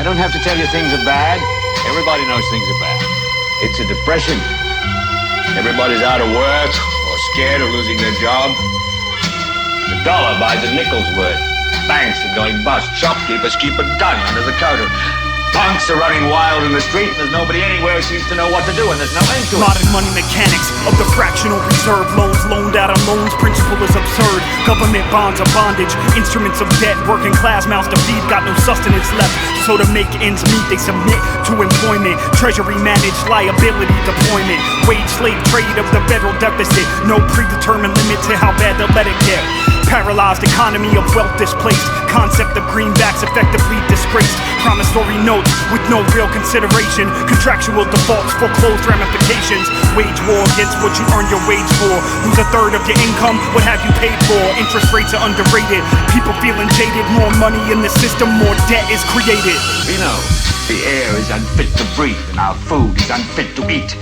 I don't have to tell you things are bad. Everybody knows things are bad. It's a depression. Everybody's out of work or scared of losing their job. The dollar buys a nickel's worth. Banks are going bust. Shopkeepers keep a gun under the counter. Punks are running wild in the street, and there's nobody anywhere who seems to know what to do, and there's no end to it. Modern money mechanics of the fractional reserve. Loans loaned out on loans, principle is absurd. Government bonds are bondage, instruments of debt. Working class mouths to feed, got no sustenance left. So to make ends meet, they submit to employment. Treasury managed liability deployment. Wage slave trade of the federal deficit. No predetermined limit to how bad they'll let it get. Paralyzed economy of wealth displaced. Concept of greenbacks effectively disgraced. Promissory notes with no real consideration. Contractual defaults, foreclosed ramifications. Wage war against what you earn your wage for. Lose a third of your income, what have you paid for? Interest rates are underrated. People feeling jaded. More money in the system, more debt is created. We know the air is unfit to breathe and our food is unfit to eat.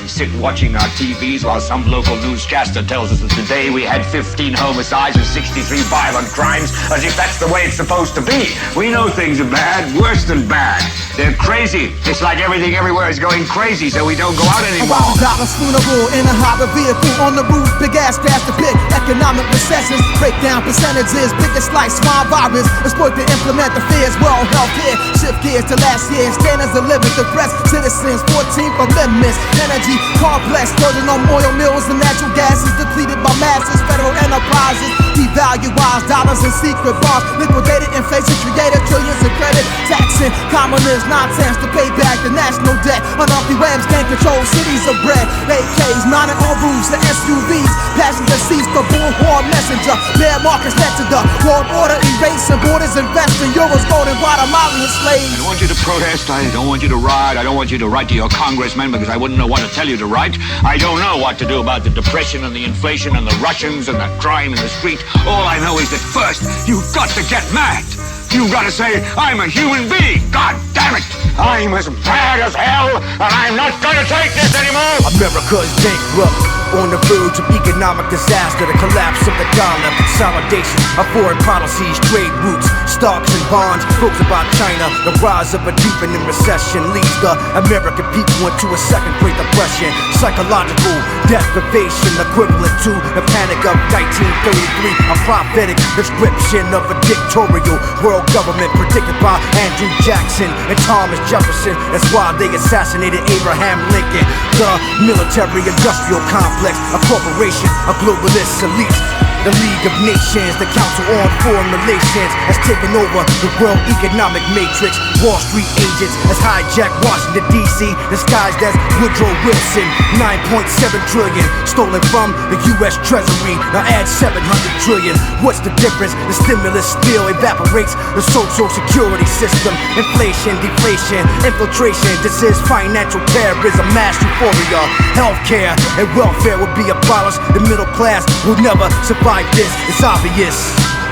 We sit watching our TVs while some local newscaster tells us that today we had 15 homicides and 63 violent crimes, as if that's the way it's supposed to be. We know things are bad, worse than bad. They're crazy. It's like everything everywhere is going crazy, so we don't go out anymore. $1,000 funeral in a hobby vehicle on the roof, big ass crash to pick. Economic recessions, breakdown percentages, biggest like swine virus. Exploit to implement the fears, world health care. Shift gears to last year, standards of living, depressed citizens, 14th amendments, energy complex, burden on oil mills and natural gases, depleted by masses, federal enterprises, devaluized dollars and secret bonds, liquidated inflation, created trillions in credit, taxing commoners, nonsense to pay back the national debt. Unhealthy webs can't control cities of bread. AKs, mounted on roofs and SUVs, passenger seats, the bullhorn messenger, bear markets next to the world order, erasing borders, investing euros, gold and Guatemalan slaves. I don't want you to protest, I don't want you to riot, I don't want you to write to your congressman because I wouldn't know what to tell you to write. I don't know what to do about the depression and the inflation and the Russians and the crime in the street. All I know is that first, you've got to get mad. You've got to say, I'm a human being. God damn it. I'm as bad as hell, and I'm not going to take this anymore. America is bankrupt, on the verge of economic disaster, the collapse of the dollar, consolidation of foreign policies, trade routes, stocks and bonds, books about China. The rise of a deepening recession leads the American people into a second Great Depression. Psychological deprivation equivalent to the panic of 1933. A prophetic description of a dictatorial world government predicted by Andrew Jackson and Thomas Jefferson. That's why they assassinated Abraham Lincoln. The military-industrial complex, a corporation, a globalist elite. The League of Nations, the Council on Foreign Relations has taken over the world economic matrix. Wall Street agents has hijacked Washington D.C. disguised as Woodrow Wilson. 9.7 trillion stolen from the U.S. Treasury. Now add 700 trillion. What's the difference? The stimulus still evaporates the social security system. Inflation, deflation, infiltration. This is financial terrorism, mass euphoria. Healthcare and welfare will be abolished. The middle class will never survive. This is obvious,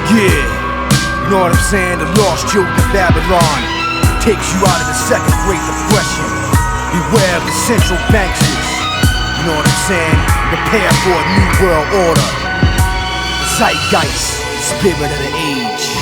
yeah. You know what I'm saying? The lost children of Babylon takes you out of the second Great Depression. Beware of the central banksters. You know what I'm saying? Prepare for a new world order. The zeitgeist, the spirit of the age.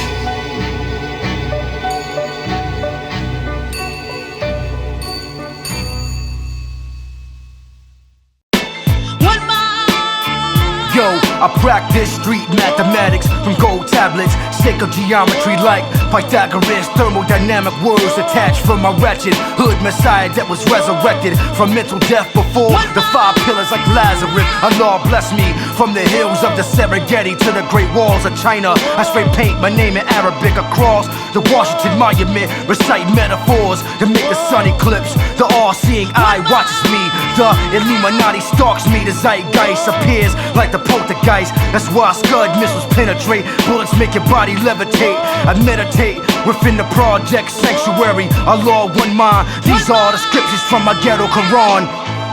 Yo, I practice street mathematics from gold tablets, sacred geometry like Pythagoras, thermodynamic words attached from my wretched hood messiah that was resurrected from mental death before the 5 pillars like Lazarus. Allah bless me from the hills of the Serengeti to the great walls of China. I spray paint my name in Arabic across the Washington Monument, recite metaphors to make the sun eclipse. The all-seeing eye watches me, the Illuminati stalks me. The zeitgeist appears like the poltergeist. That's why Scud missiles penetrate, bullets make your body levitate. I meditate within the project sanctuary. Allah, one mind. These are the scriptures from my ghetto Quran.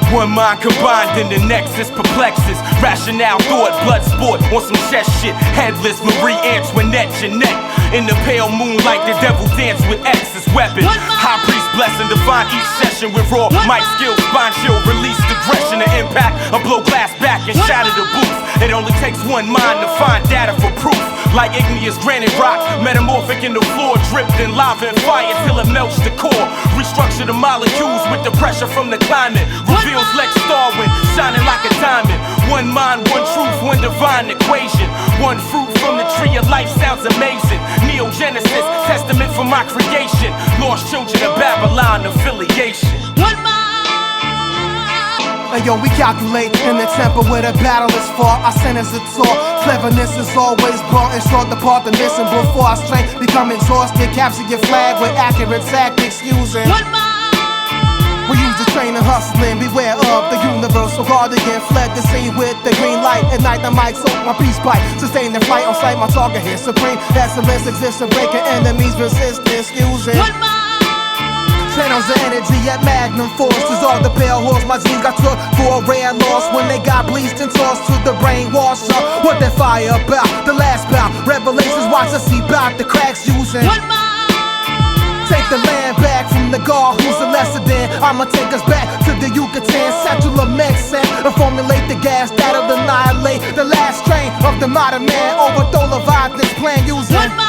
One mind combined in the nexus perplexes. Rationale, thought, blood sport on some chess shit. Headless Marie Antoinette, Jeanette. In the pale moonlight, the devil dance with X's weapon. High priest bless and define each session with raw mic skills, bind chill, release aggression and impact, or blow glass back and shatter the booth. It only takes one mind to find data for proof. Like igneous granite rock, metamorphic in the floor, dripped in lava and fire till it melts the core. Restructure the molecules with the pressure from the climate. Reveals Lex Darwin, shining like a diamond. One mind, one truth, one divine equation. One fruit from the tree of life sounds amazing. Neogenesis, testament for my creation. Lost children of Babylon affiliation. One mind. And yo, we calculate in the temple where the battle is fought. Our centers are taught. Cleverness is always brought in short the part the missing before our strength become exhausted. Capture your flag with accurate tactics using one mind. We use the train and hustling. Beware of the universal guardian. Fled the scene with the green light. Ignite the mic, soak my peace pipe. Sustain the flight on sight. My target here supreme. Excellence exists in breaking enemies resistance using one mind. Channels of energy at magnum force. Dissolve the pale horse. My genes got took for a rare loss when they got bleached and tossed to the brainwash. What that fire about? The last bout. Revelations watch us see about the cracks using one mind. Take the land back from the God who's a lesser than. I'ma take us back to the Yucatan, Central of Mexico, and formulate the gas that'll annihilate the last strain of the modern man. Overthrow Leviathan's plan using one mind.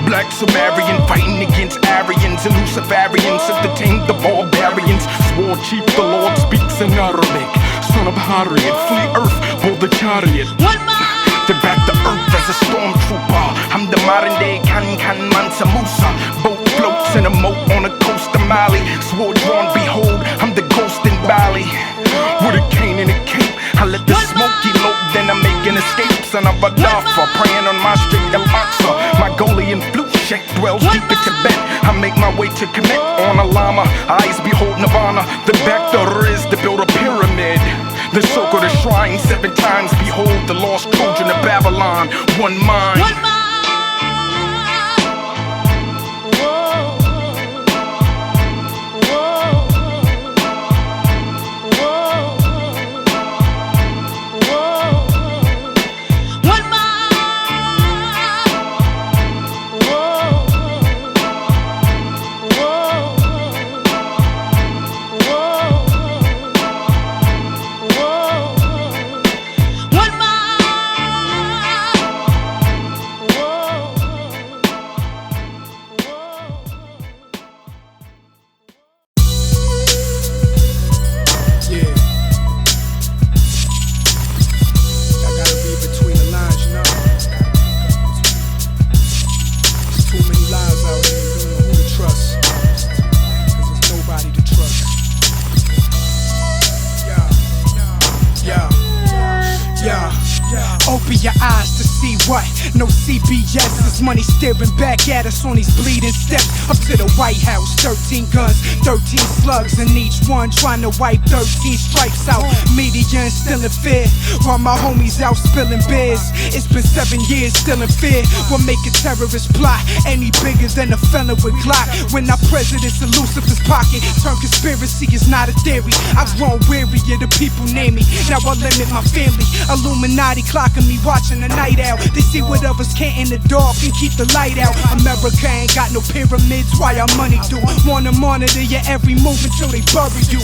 Black Sumerian fighting against Aryans and Luciferians, entertained the barbarians. Swore chief, the Lord speaks in Arabic. Son of Harriet, flee earth, board the chariot. They back the earth as a stormtrooper. I'm the modern day Kan Mansa Musa. Boat floats in a moat on the coast of Mali. Sword drawn, behold, I'm the ghost in Bali. With a cane and a cape, I let the smoke elope, then I make an escape. Son of a Dafa, praying on my street Al-Aqsa. Mongolian flute shack dwells deep in Tibet. I make my way to commit on a llama. Eyes behold Nirvana. The back door is to build a pyramid. The circle the shrine 7 times. Behold the lost Trojan of Babylon. One mind. One mind. Money staring back at us on these bleeding steps up to the White House. 13 guns, 13 slugs in each one, trying to wipe 13 stripes out. Media instilling fear while my homies out spilling beers. It's been 7 years still in fear. What make a terrorist plot any bigger than a felon with Glock? When our president's in Lucifer's pocket, turn conspiracy is not a theory. I've grown weary of the people near me. Now I limit my family. Illuminati clocking me, watching the night out. They see what others can't in the dark and keep the light out. America ain't got no pyramids, why our money do? Wanna monitor your every move until they bury you.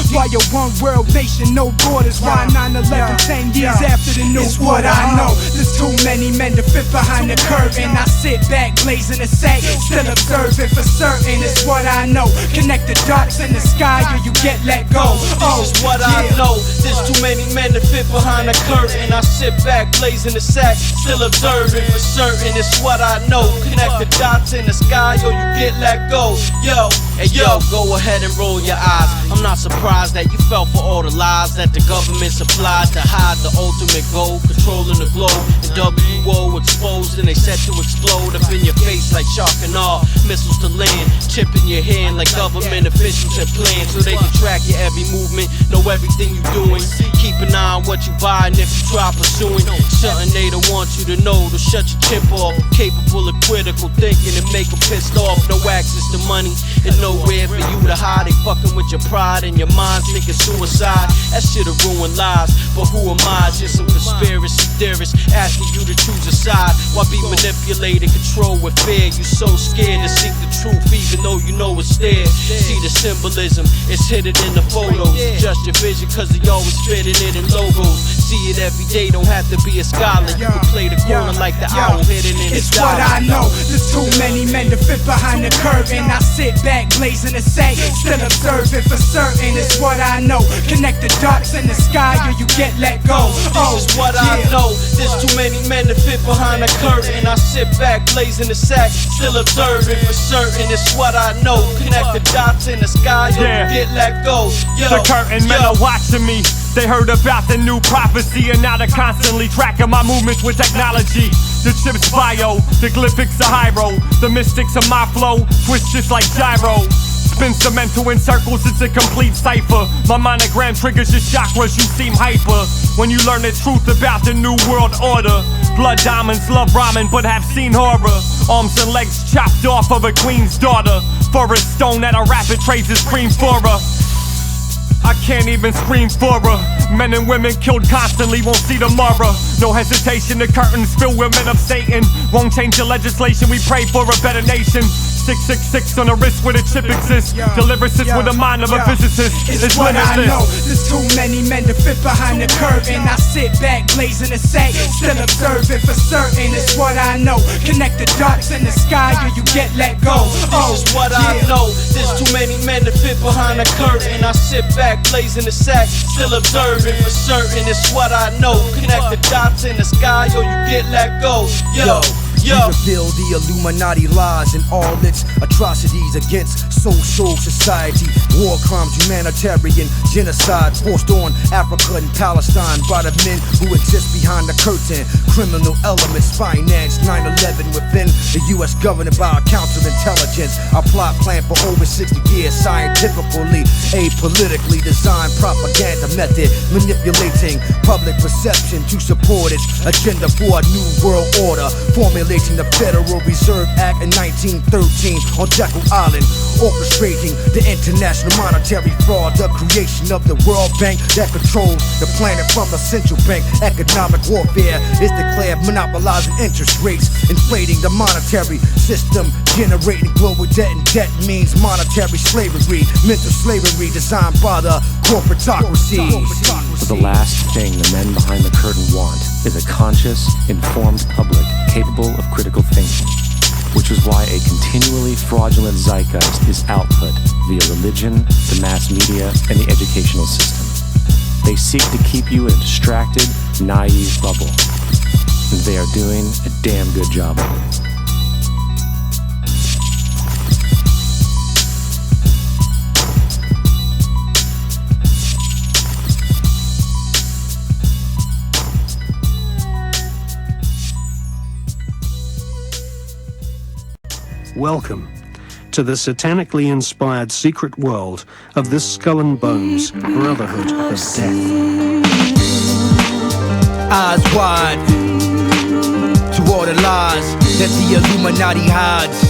Why a one world nation, no borders? Why 9/11, 10 years after the news? What I know, there's too many men to fit behind the curtain. I sit back, blazing a sack, still observing for certain. It's what I know. Connect the dots in the sky or you get let go. Oh, this is what I know. There's too many men to fit behind the curtain. I sit back, blazing the sack, still observing for certain. It's what I know. Connect the dots in the sky or you get let go. Yo, hey yo, go ahead and roll your eyes. I'm not surprised that you fell for all the lies that the government supplied to hide the ultimate goal, controlling the globe. And WO exposed and they set to explode up in your face like shark and all. Missiles to land, chip in your hand like government officials had planned, so they can track your every movement, know everything you doing. Keep an eye on what you buy, and if you try pursuing something they don't want you to know, to shut your chip off. Capable of critical thinking and make them pissed off. No access to money and nowhere for you to hide. They fucking with your pride and your mind, thinking suicide. That shit'll ruin lives, but who am I? Just some conspiracy theorists asking you to choose a side. Why be manipulated, controlled with fear? and you so scared to seek the truth even though you know it's there. See the symbolism, it's hidden in the photos. Just your vision cause they always fitting it in logos. See it every day, don't have to be a scholar. You can play the corner like the owl hidden in It's the what I know, there's too many men to fit behind the curtain. I sit back, blazing the sack, still observing for certain. It's what I know, connect the dots in the sky or you get let go. This is what I know, there's too many men to fit behind the curtain. I sit back, blazing the sack, still observing for certain. It's what I know, connect the dots in the sky or you get let go. The curtain men are watching me. They heard about the new prophecy and now they're constantly tracking my movements with technology. The chip's bio, the glyphics are hyro. The mystics of my flow, twist just like gyro. Spin cemento in circles, it's a complete cipher. My monogram triggers your chakras, you seem hyper. When you learn the truth about the new world order. Blood diamonds, love rhyming, but have seen horror. Arms and legs chopped off of a queen's daughter. For a stone at a rapid trace is scream for her. I can't even scream for her. Men and women killed constantly, won't see tomorrow. No hesitation, the curtains filled with men of Satan. Won't change the legislation, we pray for a better nation. 666 on the wrist where the chip exists. Deliverance with the mind of a physicist. It's what I know, there's too many men to fit behind the curtain. I sit back, blazing the sack, still observing for certain. It's what I know, connect the dots in the sky or you get let go. This is what I know, there's too many men to fit behind the curtain. I sit back, blazing the sack, still observing for certain. It's what I know, connect the dots in the sky or you get let go. We reveal the Illuminati lies and all its atrocities against social society, war crimes, humanitarian genocide forced on Africa and Palestine by the men who exist behind the curtain. Criminal elements finance 9/11 within the U.S. government by counterintelligence. Our plot plan for over 60 years, scientifically, apolitically designed propaganda method, manipulating public perception to support its agenda for a new world order. Formulating the Federal Reserve Act in 1913 on Jekyll Island, orchestrating the international monetary fraud, the creation of the World Bank that controls the planet from the central bank. Economic warfare is declared, monopolizing interest rates, inflating the monetary system, generating global debt, and debt means monetary slavery, mental slavery designed by the corporatocracy. But the last thing the men behind the curtain want is a conscious, informed public capable of critical thinking, which is why a continually fraudulent zeitgeist is output via religion, the mass media, and the educational system. They seek to keep you in a distracted, naive bubble, and they are doing a damn good job of it. Welcome to the satanically inspired secret world of the Skull and Bones Brotherhood of Death. Eyes wide to all the lies that the Illuminati hides.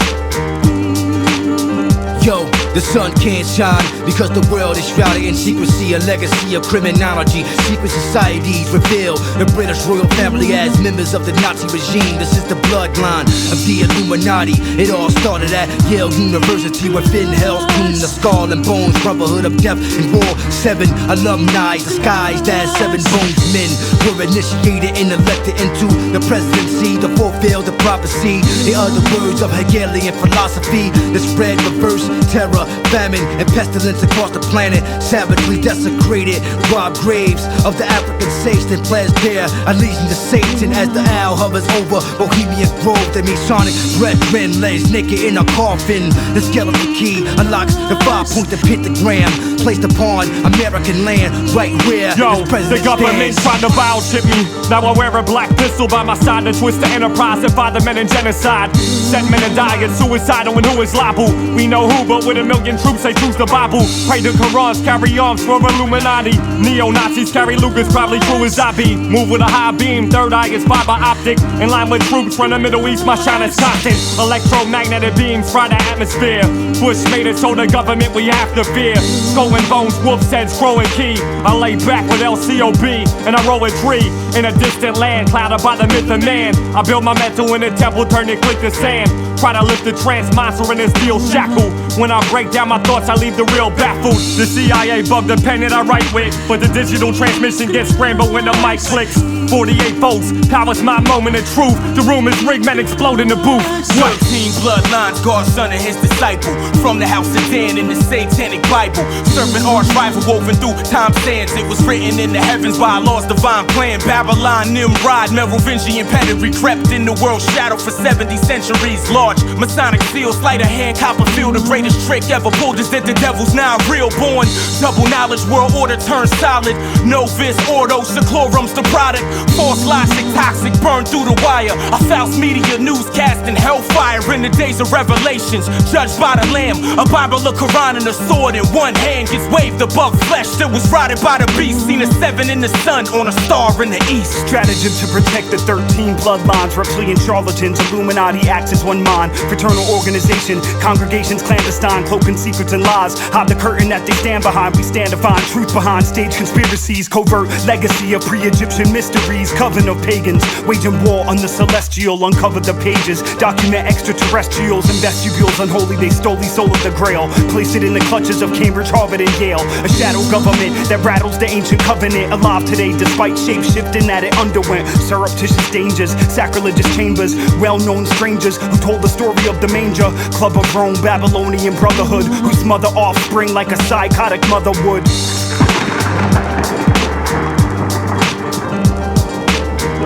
Yo, the sun can't shine because the world is shrouded in secrecy, a legacy of criminology. Secret societies reveal the British royal family as members of the Nazi regime. This is the bloodline of the Illuminati. It all started at Yale University within Hell's Tomb. The Skull and Bones Brotherhood of Death and War 7 alumni disguised as 7 bones men were initiated and elected into the presidency to fulfill the prophecy. The other words of Hegelian philosophy that spread reverse terror, famine, and pestilence across the planet. Savagely desecrated, robbed graves of the African saints that pledged their allegiance to Satan as the owl hovers over Bohemian Grove. The Masonic brethren lays naked in a coffin. The skeleton key unlocks the 5-pointed pentagram placed upon American land, right where the government tried to vouchship me. Now I wear a black pistol by my side to twist the enterprise and father men in genocide. Set men to die and suicidal and who is liable? We know who, but with a million troops, they choose the Bible. Pray the Qurans, carry arms for Illuminazi. Neo-Nazis carry Lucas, probably true as I be. Move with a high beam, third eye is fiber optic. In line with troops from the Middle East, my shine is constant. Electromagnetic beams fry the atmosphere. Bush made it so the government we have to fear. Skull and bones, wolf's heads, crow and key. I lay back with LCOB and I roll a tree. In a distant land, clouded by the myth of man. I build my metal in a temple, turn it quick to sand. Try to lift the trance monster in this steel shackle. When I break down my thoughts, I leave the real baffled. The CIA bug the pen that I write with, but the digital transmission gets scrambled when the mic clicks. 48 volts, power's my moment of truth. The room is rigged, men explode in the booth. 13 bloodlines, God's son and his disciple. From the house of Dan in the satanic Bible. Serpent arch rival woven through time sands. It was written in the heavens by Allah's divine plan. Babylon, Nimrod, Merovingian pedigree crept in the world's shadow for 70 centuries. Large Masonic seal, sleight of hand, Copperfield. The greatest trick ever pulled is that the devil's now real born. Double knowledge, world order turns solid. Novice, ordo, seclorum's the product. False logic, toxic, burned through the wire. A false media newscasting hellfire in the days of revelations. Judged by the Lamb, a Bible, a Quran, and a sword in one hand gets waved above flesh that was rotted by the beast. Seen a 7 in the sun on a star in the east. Stratagem to protect the 13 bloodlines. Reptilian charlatans, Illuminati acts as one mind. Fraternal organization, congregations clandestine, cloaking secrets and lies. Hide the curtain that they stand behind. We stand to find truth behind stage conspiracies. Covert legacy of pre-Egyptian mysteries. Coven of pagans, waging war on the celestial. Uncover the pages, document extraterrestrials and vestibules unholy. They stole the soul of the grail, place it in the clutches of Cambridge, Harvard, and Yale. A shadow government that rattles the ancient covenant. Alive today despite shape-shifting that it underwent. Surreptitious dangers, sacrilegious chambers. Well-known strangers who told the story of the manger. Club of Rome, Babylonian brotherhood, who smother offspring like a psychotic mother would.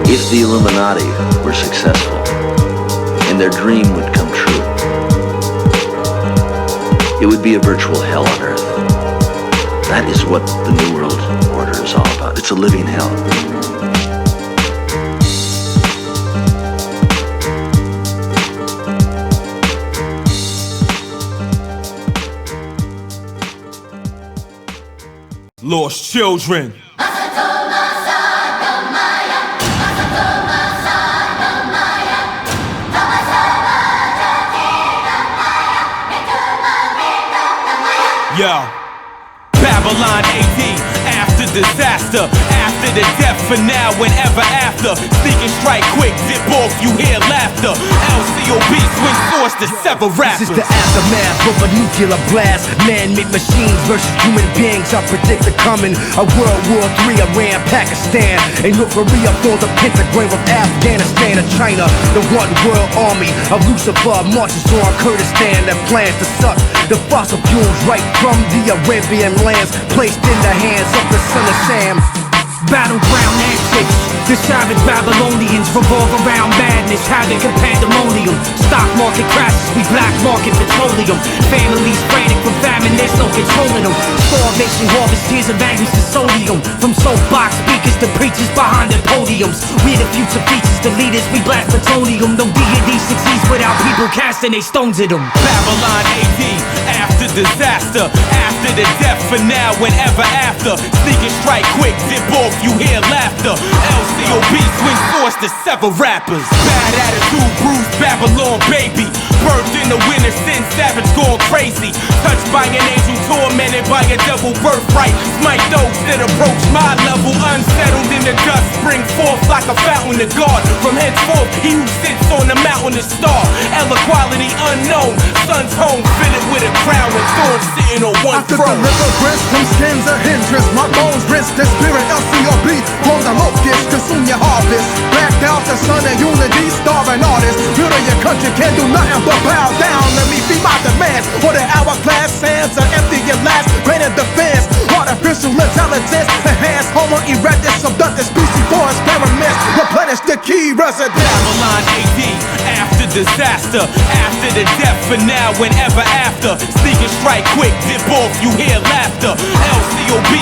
If the Illuminati were successful and their dream would come true, it would be a virtual hell on earth. That is what the New World Order is all about. It's a living hell. Lost children. Yo, Babylon AD, after disaster, after the death, for now and ever after. Sneak and strike quick, dip off, you hear laughter. LCOB swing swords to sever rappers. This is the aftermath of a nuclear blast. Man-made machines versus human beings. I predict the coming of World War III, Iran, Pakistan, and North Korea for the pentagram of Afghanistan and China. The one world army of Lucifer marches on Kurdistan that plans to suck the fossil fuels right from the Arabian lands, placed in the hands of the son of Sam. Battleground antics, the savage Babylonians revolve around madness, havoc and pandemonium. Stock market crashes, we black market petroleum. Families frantic from famine, there's no controlling them. Starvation, harvest years of anguish to sodium. From soapbox speakers to preachers behind their podiums. We the future features, the leaders, we blast plutonium. No deity succeeds without people casting they stones at them. Babylon AD, after disaster, after the death, for now and ever after. Sneak and strike quick, dip off, you hear laughter. LCOB swing swords to sever rappers. Bad attitude, bruised Babylon baby. Birthed in the winter, sin savage gone crazy. Touched by an angel, tormented by a devil birthright. Smite those that approach my level. Unsettled in the dust, spring forth like a fountain of God. From henceforth, he who sits on the mountain is star. Equality unknown, sun's home, fitted with a crown and thorns sitting on one throne. After the river grist, from skins a hindrance. My bones rinse the spirit, LCOB. From the locust, consume your harvest. Blacked out the sun and unity, starving artists. Building your country can't do nothing but bow down. Let me feed my demands. For the hourglass sands are empty at last. Granted defense, artificial intelligence. Enhanced homo erectus, subduct the species for experiments. Replenish the key residence. Babylon AD, after disaster, after the death for now and ever after. Sneak and strike quick, dip off, you hear laughter. LCOB,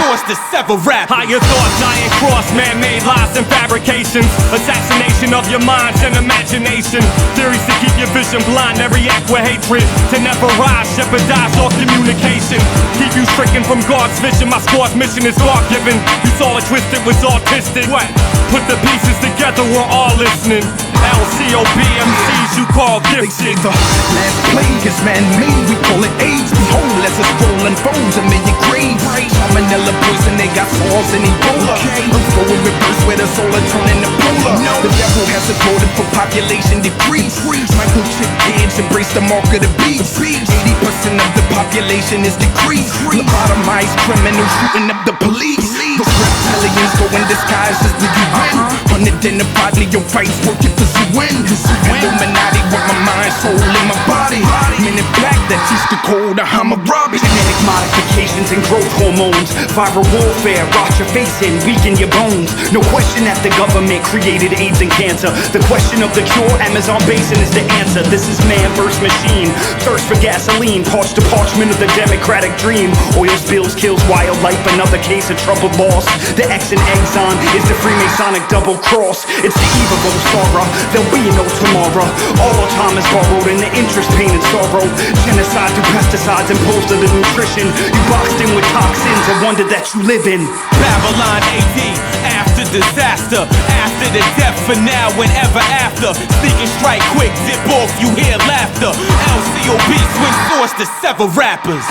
source to sever rap. Higher thoughts, iron cross, man-made lies and fabrications. Assassination of your minds and imagination. Theories to keep your vision blind and react with hatred. To never rise, jeopardize all communication. Keep you stricken from God's vision. My squad's mission is God-given. You saw it twisted, was autistic. What? Put the pieces together, we're all listening. LCOB MCs you call gifted. They say the last plague is man-made, we call it AIDS. Behold, as it's rolling foes and many graves. Salmonella poison, they got SARS and Ebola. I'm going reverse where the solar turning to polar. The devil has a motive for population decrease. Microchip kids embrace the mark of the beast. 80% of the population is decreased. Lobotomized criminals shooting up the police. The reptilians go in disguise as the UN. Unidentified neophytes working for UN. Illuminazi with my mind, soul, and my body. Men in black that teach the code of Hammurabi. Genetic modifications and growth hormones. Viral warfare, rot your face in, weaken your bones. No question that the government created AIDS and cancer. The question of the cure, Amazon basin is the answer. This is man versus machine. Thirst for gasoline, parched to parchment of the democratic dream. Oil spills, kills wildlife, another case of troubled loss. The X and Exxon is the Freemasonic double cross. It's the eve of Osara, there'll be no tomorrow. All our time is borrowed in the interest, pain and sorrow. Genocide through pesticides imposed to the nutrition. You boxed in with toxins, a wonder that you live in. Babylon AD, after disaster, after the death for now and ever after. Sneak and strike quick, dip off, you hear laughter. LCOB, swing source to sever rappers.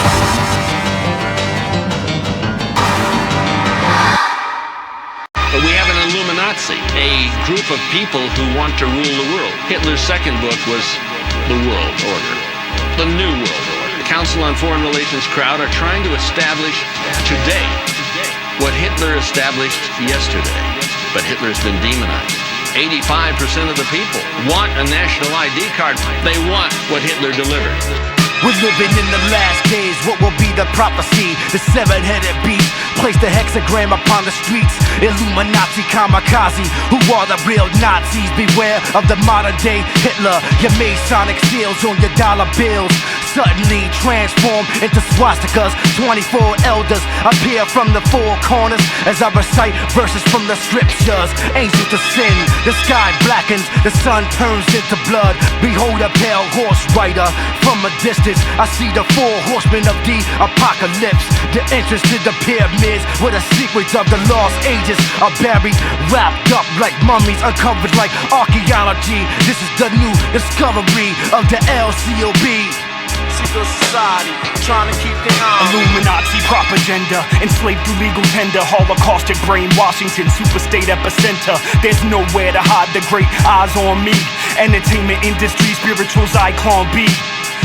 We have an Illuminazi, a group of people who want to rule the world. Hitler's second book was The World Order, the New World Order. The Council on Foreign Relations crowd are trying to establish today what Hitler established yesterday. But Hitler's been demonized. 85% of the people want a national ID card. They want what Hitler delivered. We're living in the last days, what will be the prophecy? The seven-headed beast, place the hexagram upon the streets. Illuminazi kamikaze, who are the real Nazis? Beware of the modern day Hitler. Your Masonic seals on your dollar bills suddenly transform into swastikas. 24 elders appear from the four corners as I recite verses from the scriptures. Angels descend, the sky blackens, the sun turns into blood. Behold a pale horse rider from a distance. I see the four horsemen of the apocalypse. The entrance to the pyramids where the secrets of the lost ages are buried, wrapped up like mummies, uncovered like archaeology. This is the new discovery of the LCOB. Secret society, trying to keep their eye. Illuminazi propaganda, enslaved through legal tender. Holocaustic brain, Washington, superstate epicenter. There's nowhere to hide the great eyes on me. Entertainment industry, spiritual Zyklon B.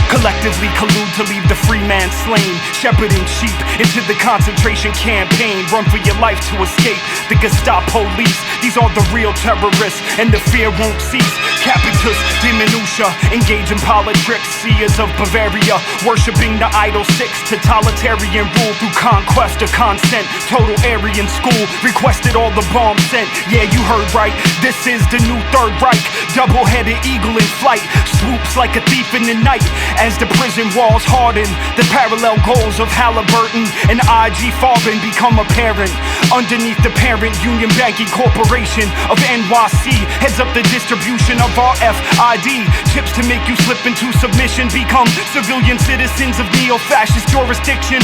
Collectively collude to leave the free man slain. Shepherding sheep into the concentration campaign. Run for your life to escape the Gestapo police. These are the real terrorists, and the fear won't cease. Capitus diminutia, engage in politics. Seers of Bavaria, worshipping the idol six. Totalitarian rule through conquest or consent. Total Aryan school, requested all the bombs sent. Yeah, you heard right, this is the new Third Reich. Double-headed eagle in flight, swoops like a thief in the night. As the prison walls harden, the parallel goals of Halliburton and IG Farben become apparent. Underneath the parent Union Banking Corporation of NYC heads up the distribution of our FID. Chips to make you slip into submission, become civilian citizens of neo-fascist jurisdiction.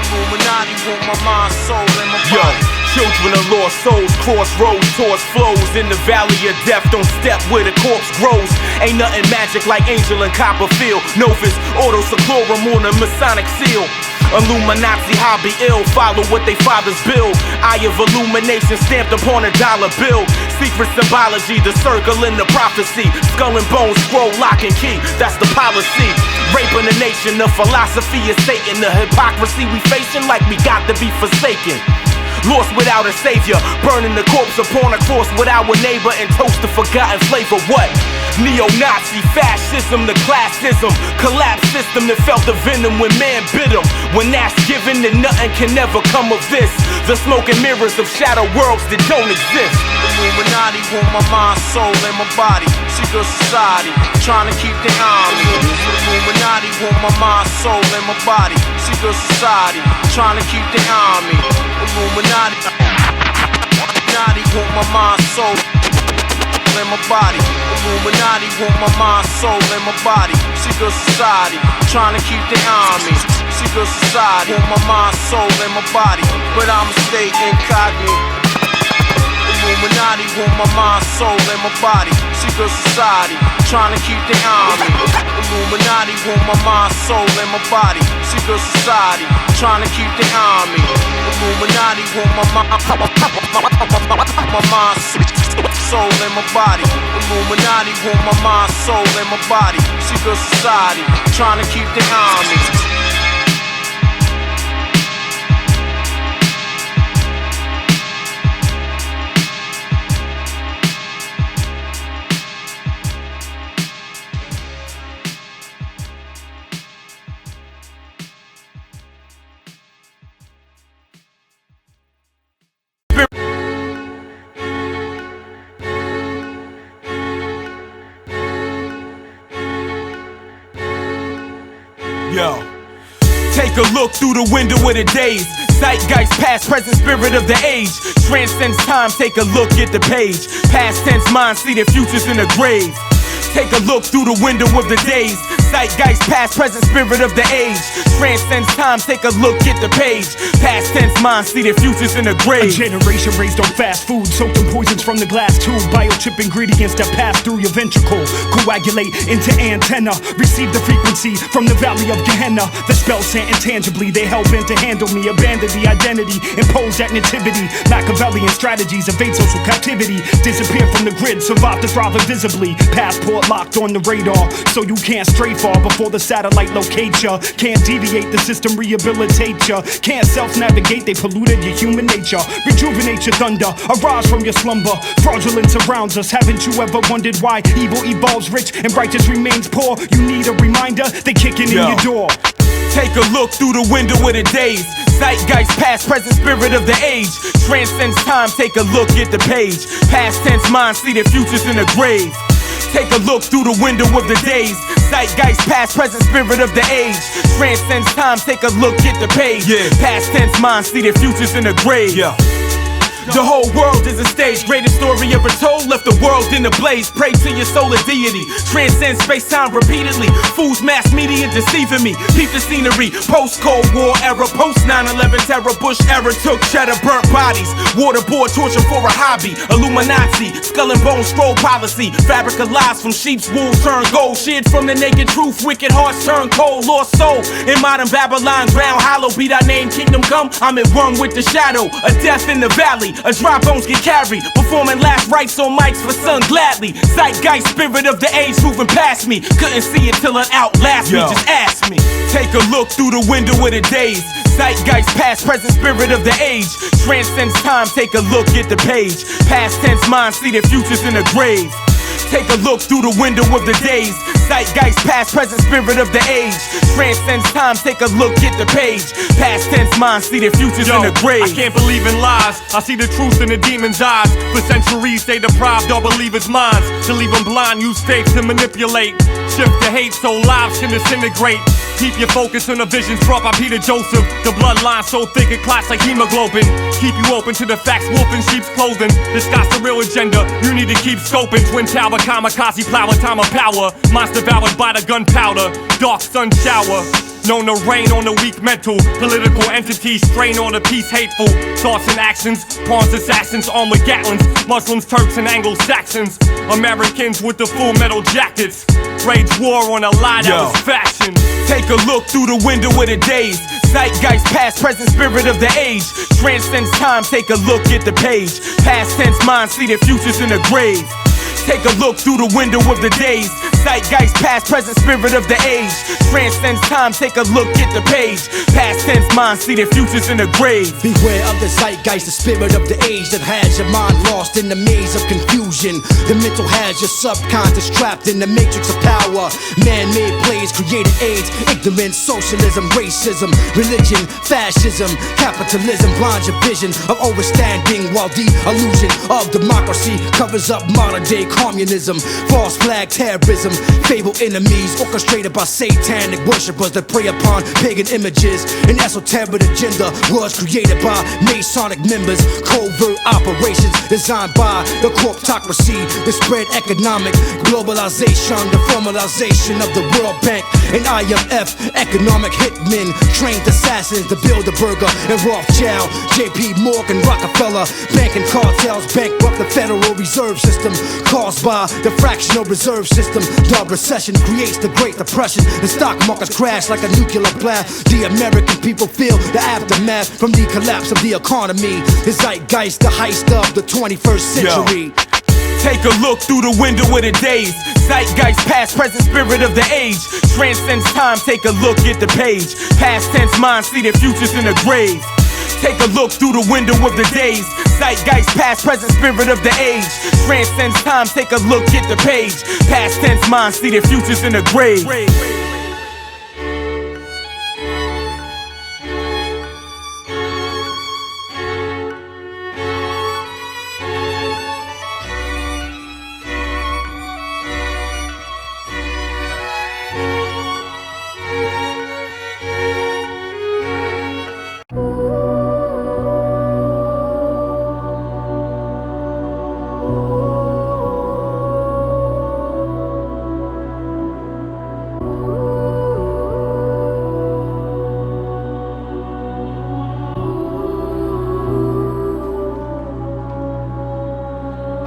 Illuminati want my mind, soul, and my body. Children of lost souls, crossroads, towards flows. In the valley of death, don't step where the corpse grows. Ain't nothing magic like Angel and Copperfield. Novus, Ordo Seclorum on a Masonic seal. Illuminazi hobby ill, follow what they fathers build. Eye of illumination stamped upon a dollar bill. Secret symbology, the circle in the prophecy. Skull and bones, scroll, lock and key, that's the policy. Raping the nation, the philosophy is Satan. The hypocrisy we facing like we got to be forsaken. lost without a savior, burning the corpse upon a cross with our neighbor and toast the forgotten flavor. What? Neo-Nazi, fascism, the classism, collapse system that felt the venom when man bit him. When that's given, then nothing can never come of this. The smoke and mirrors of shadow worlds that don't exist. Illuminati want my mind, soul, and my body. Secret society, trying to keep the eye on me. Illuminati want my mind, soul, and my body. Secret society, trying to keep the eye on me. Illuminati want my mind, soul, and my body. Illuminati want my mind, soul, and my body. Secret society, trying to keep the eye on me. Secret society want my mind, soul, and my body, but I'ma stay incognito. Illuminati want my mind, soul, and my body. Secret society, trying to keep the eye on me. Illuminati want my mind, soul, and my body. Secret society, trying to keep the eye on me. Illuminati want my mind, soul, and my body. Illuminati want my mind, soul, and my body. Secret society, trying to keep the eye on me. Yo, take a look through the window of the days. Zeitgeist, past, present, spirit of the age. Transcends time, take a look at the page. Past tense mind, see the futures in the grave. Take a look through the window of the days. Zeitgeist, past, present, spirit of the age. Transcends time, take a look at the page. Past tense mind, see the futures in the grave. A generation raised on fast food, soaked in poisons from the glass tube. Biochip ingredients that pass through your ventricle, coagulate into antenna. Receive the frequency from the valley of Gehenna. The spell sent intangibly, they hell bent to handle me. Abandon the identity, impose that nativity. Machiavellian strategies, evade social captivity. Disappear from the grid, survive to thrive invisibly. Passport locked on the radar, so you can't stray far before the satellite locate ya. Can't deviate, the system rehabilitate ya. Can't self-navigate, they polluted your human nature. Rejuvenate your thunder, arise from your slumber. Fraudulence surrounds us, haven't you ever wondered why evil evolves rich and righteous remains poor? You need a reminder, they kicking in your door. Take a look through the window of the days. Zeitgeist, past, present, spirit of the age. Transcends time, take a look at the page. Past tense mind, see the futures in the grave. Take a look through the window of the days. Zeitgeist, past, present, spirit of the age. Transcends time, take a look at the page. Past tense mind, see the futures in the grave. The whole world is a stage, greatest story ever told, left the world in a blaze. Pray to your solar deity, transcend space-time repeatedly. Fools, mass media deceiving me. Peep the scenery, post-Cold War era, post-9/11 terror, Bush era, took cheddar, burnt bodies. Waterboard torture for a hobby. Illuminazi, skull and bone scroll policy. Fabric of lies from sheep's wool turn gold. Shit from the naked truth, wicked hearts turn cold. Lost soul in modern Babylon, ground hollow. Be thy name, kingdom come. I'm at one with the shadow, a death in the valley. A dry bones get carried, performing last rites on mics for son gladly. Zeitgeist, spirit of the age moving past me. Couldn't see it till it outlast me, just ask me. Take a look through the window of the days. Zeitgeist, past, present, spirit of the age. Transcends time, take a look at the page. Past tense mind, see the futures in the grave. Take a look through the window of the days. Zeitgeist, past, present, spirit of the age. Transcends time, take a look at the page. Past tense mind, see the futures in the grave. I can't believe in lies, I see the truth in the demon's eyes. For centuries they deprived all believers' minds. To leave them blind, use faith to manipulate. Shift the hate so lives can disintegrate. Keep your focus on the visions brought by Peter Joseph. The bloodline so thick it clots like hemoglobin. Keep you open to the facts, wolf in sheep's clothing. Discuss the real agenda, you need to keep scoping. Twin Tower, kamikaze flower, time of power. Monster devoured by the gunpowder, dark sun shower. Known to rain on the weak mental. Political entities strain on the peace hateful. Thoughts and actions, pawns, assassins, armed with Gatlins. Muslims, Turks, and Anglo-Saxons. Americans with the full metal jackets. Rage war on a lie that was fashion. Take a look through the window of the days. Zeitgeist, past, present, spirit of the age. Transcends time, take a look at the page. Past tense mind, see the futures in the grave. Take a look through the window of the days. Zeitgeist, past, present, spirit of the age. Transcends time, take a look at the page. Past tense, mind, see their futures in the grave. Beware of the zeitgeist, the spirit of the age that has your mind lost in the maze of confusion. The mental has your subconscious trapped in the matrix of power. Man-made plays, created AIDS, ignorance, socialism, racism, religion, fascism, capitalism blinds your vision of overstanding, while the illusion of democracy covers up modern-day communism. False flag terrorism, fabled enemies orchestrated by satanic worshippers that prey upon pagan images. An esoteric agenda was created by Masonic members. Covert operations designed by the corptocracy to spread economic globalization, the formalization of the World Bank and IMF. Economic hitmen, trained assassins to Bilderberger and Rothschild, JP Morgan, Rockefeller. Banking cartels bankrupt the Federal Reserve System, caused by the fractional reserve system. The recession creates the Great Depression. The stock markets crash like a nuclear blast. The American people feel the aftermath from the collapse of the economy. The zeitgeist, the heist of the 21st century. Yo. Take a look through the window of the days. Zeitgeist, past, present, spirit of the age. Transcends time, take a look at the page. Past tense, mind, see their futures in the grave. Take a look through the window of the days. Zeitgeist, past, present, spirit of the age. Transcends time, take a look at the page. Past tense, mind, see their futures in the grave.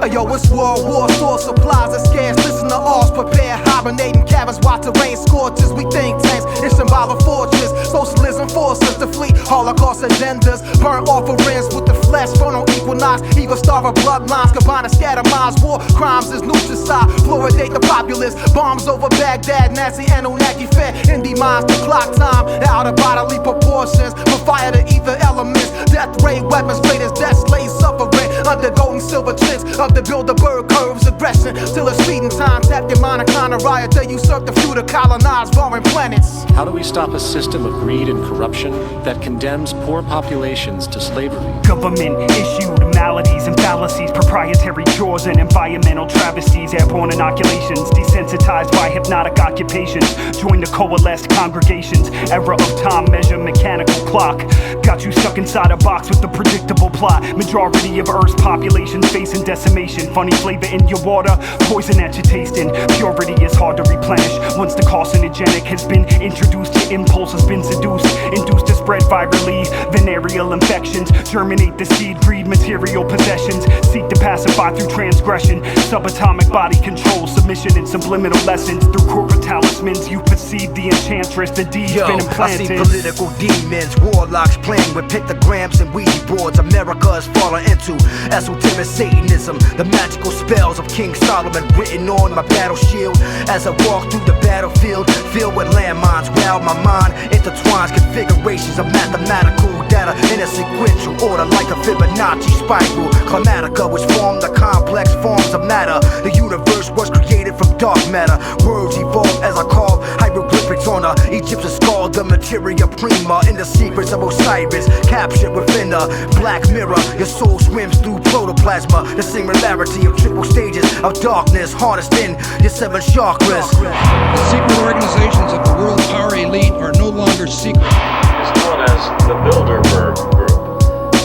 Yo, it's World War, source supplies are scarce. Listen to ours, prepare hibernating cabins while terrain scorches. We think tanks in symbolic fortress. Socialism forces to flee Holocaust agendas. Burn offerings with the flesh, frontal equinox. Evil starve bloodlines, combine and scatter minds. War crimes is nutricide, fluoridate the populace. Bombs over Baghdad, Nazi and Unaki fed. Indie minds to clock time, out of bodily proportions. From fire to ether elements. Death ray weapons, greatest death slaves suffering. Under golden silver trends of the Bilderberg curves, aggression till it's feeding time. Tap your mind and kind of riot to usurp the few to colonize foreign planets. How do we stop a system of greed and corruption that condemns poor populations to slavery? Government issued maladies and fallacies, proprietary chores and environmental travesties, airborne inoculations, desensitized by hypnotic occupations. Join the coalesced congregations. Era of time, measure mechanical clock. Got you stuck inside a box with the predictable plot. Majority of Earth's population facing decimation. Funny flavor in your water, poison that you're tasting. Purity is hard to replenish. Once the carcinogenic has been introduced, your impulse has been seduced. Induced to spread virally, venereal infections. Germinate the seed, breed material possessions. Seek to pacify through transgression. Subatomic body control, submission and subliminal lessons. Through corporate talismans, you perceive the enchantress. The deed's been implanted. I see political demons, warlocks playing with pictograms and Ouija boards. America is falling into esoteric Satanism. The magical spells of King Solomon written on my battle shield. As I walk through the battlefield, filled with landmines. Wow, my mind intertwines configurations of mathematical data in a sequential order like a Fibonacci spiral. Climatica, which formed the complex forms of matter. The universe was created from dark matter. Words evolve as I carve hieroglyphics on a Egyptian skull. The materia prima in the secrets of Osiris, captured within the black mirror. Your soul swims through protoplasma. The singularity of triple stages of darkness harnessed in your seven chakras. The secret organizations of the world power elite are no longer secret. It's known as the Bilderberg Group.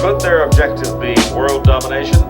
Could their objective be world domination?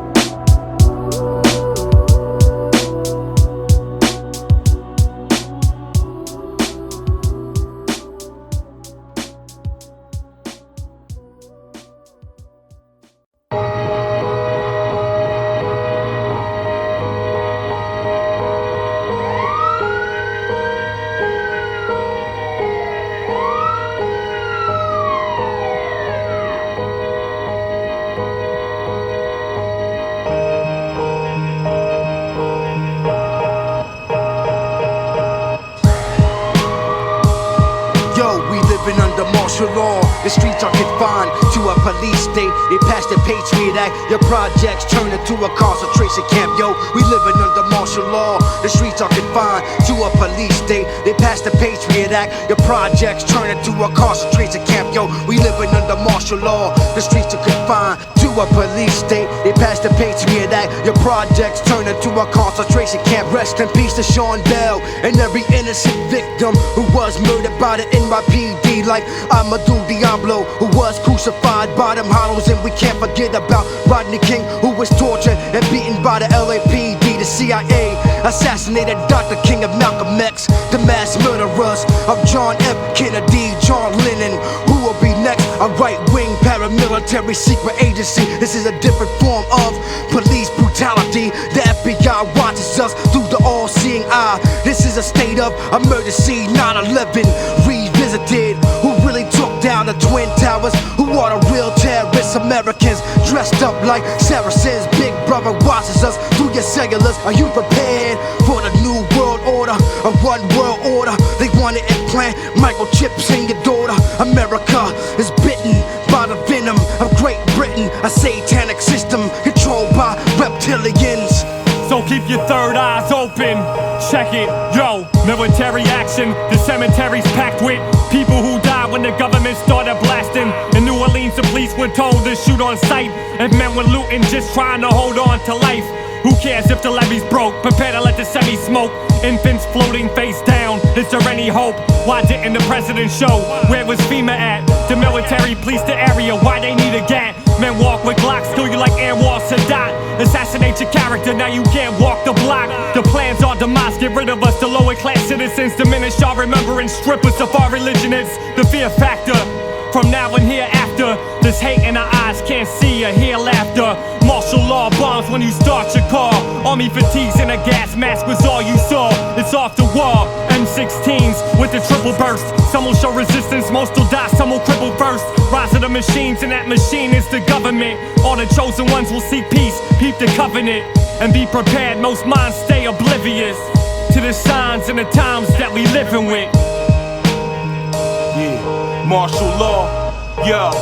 martial law. The streets are confined to a police state. They passed the Patriot Act. Your projects turn into a concentration camp. Yo, we living under martial law. The streets are confined to a police state. They passed the Patriot Act. Your projects turn into a concentration camp. Yo, we living under martial law. The streets are confined to a police state. They passed the Patriot Act. Your projects turn into a concentration camp. Rest in peace to Sean Bell and every innocent victim who was murdered by the NYPD, like Amadou Diablo, who was crucified by them hollows. And we can't forget about Rodney King, who was tortured and beaten by the LAPD. The CIA assassinated Dr. King of Malcolm X. The mass murderers of John F. Kennedy, John Lennon. Who will be next? A right-wing paramilitary secret agency. This is a different form of police brutality. The FBI watches us through the all-seeing eye. This is a state of emergency. 9/11 revisited. Who really took down the Twin Towers? Who are the real terrorists? Americans dressed up like Saracens. Big brother watches us through your cellulars. Are you prepared for the new world order? A one world order. They want to implant microchips in your daughter. America is bitten by the venom of Great Britain. A satanic system controlled by reptilians. So keep your third eyes open. Check it, yo. Military action. The cemetery's packed with people who died when the government started blasting. In New Orleans, the police were told to shoot on sight. And men were looting, just trying to hold on to life. Who cares if the levee's broke? Prepare to let the semi smoke. Infants floating face down. Is there any hope? Why didn't the president show? Where was FEMA at? The military police the area. Why they need a gat? Men walk with Glocks, kill you like Anwar Sadat. Assassinate your character, now you can't walk the block. The plans are demise, get rid of us, the lower class citizens. Diminish our remembrance, strip us of our religion. It's the fear factor. From now and hereafter, there's hate in our eyes, can't see or hear laughter. Martial law bombs when you start your car. Army fatigues and a gas mask was all you saw. It's off the wall. M16s with the triple burst. Some will show resistance, most will die, some will cripple first. Rise of the machines, and that machine is the government. All the chosen ones will seek peace, peep the covenant, and be prepared. Most minds stay oblivious to the signs and the times that we living with. Yeah, martial law, yeah.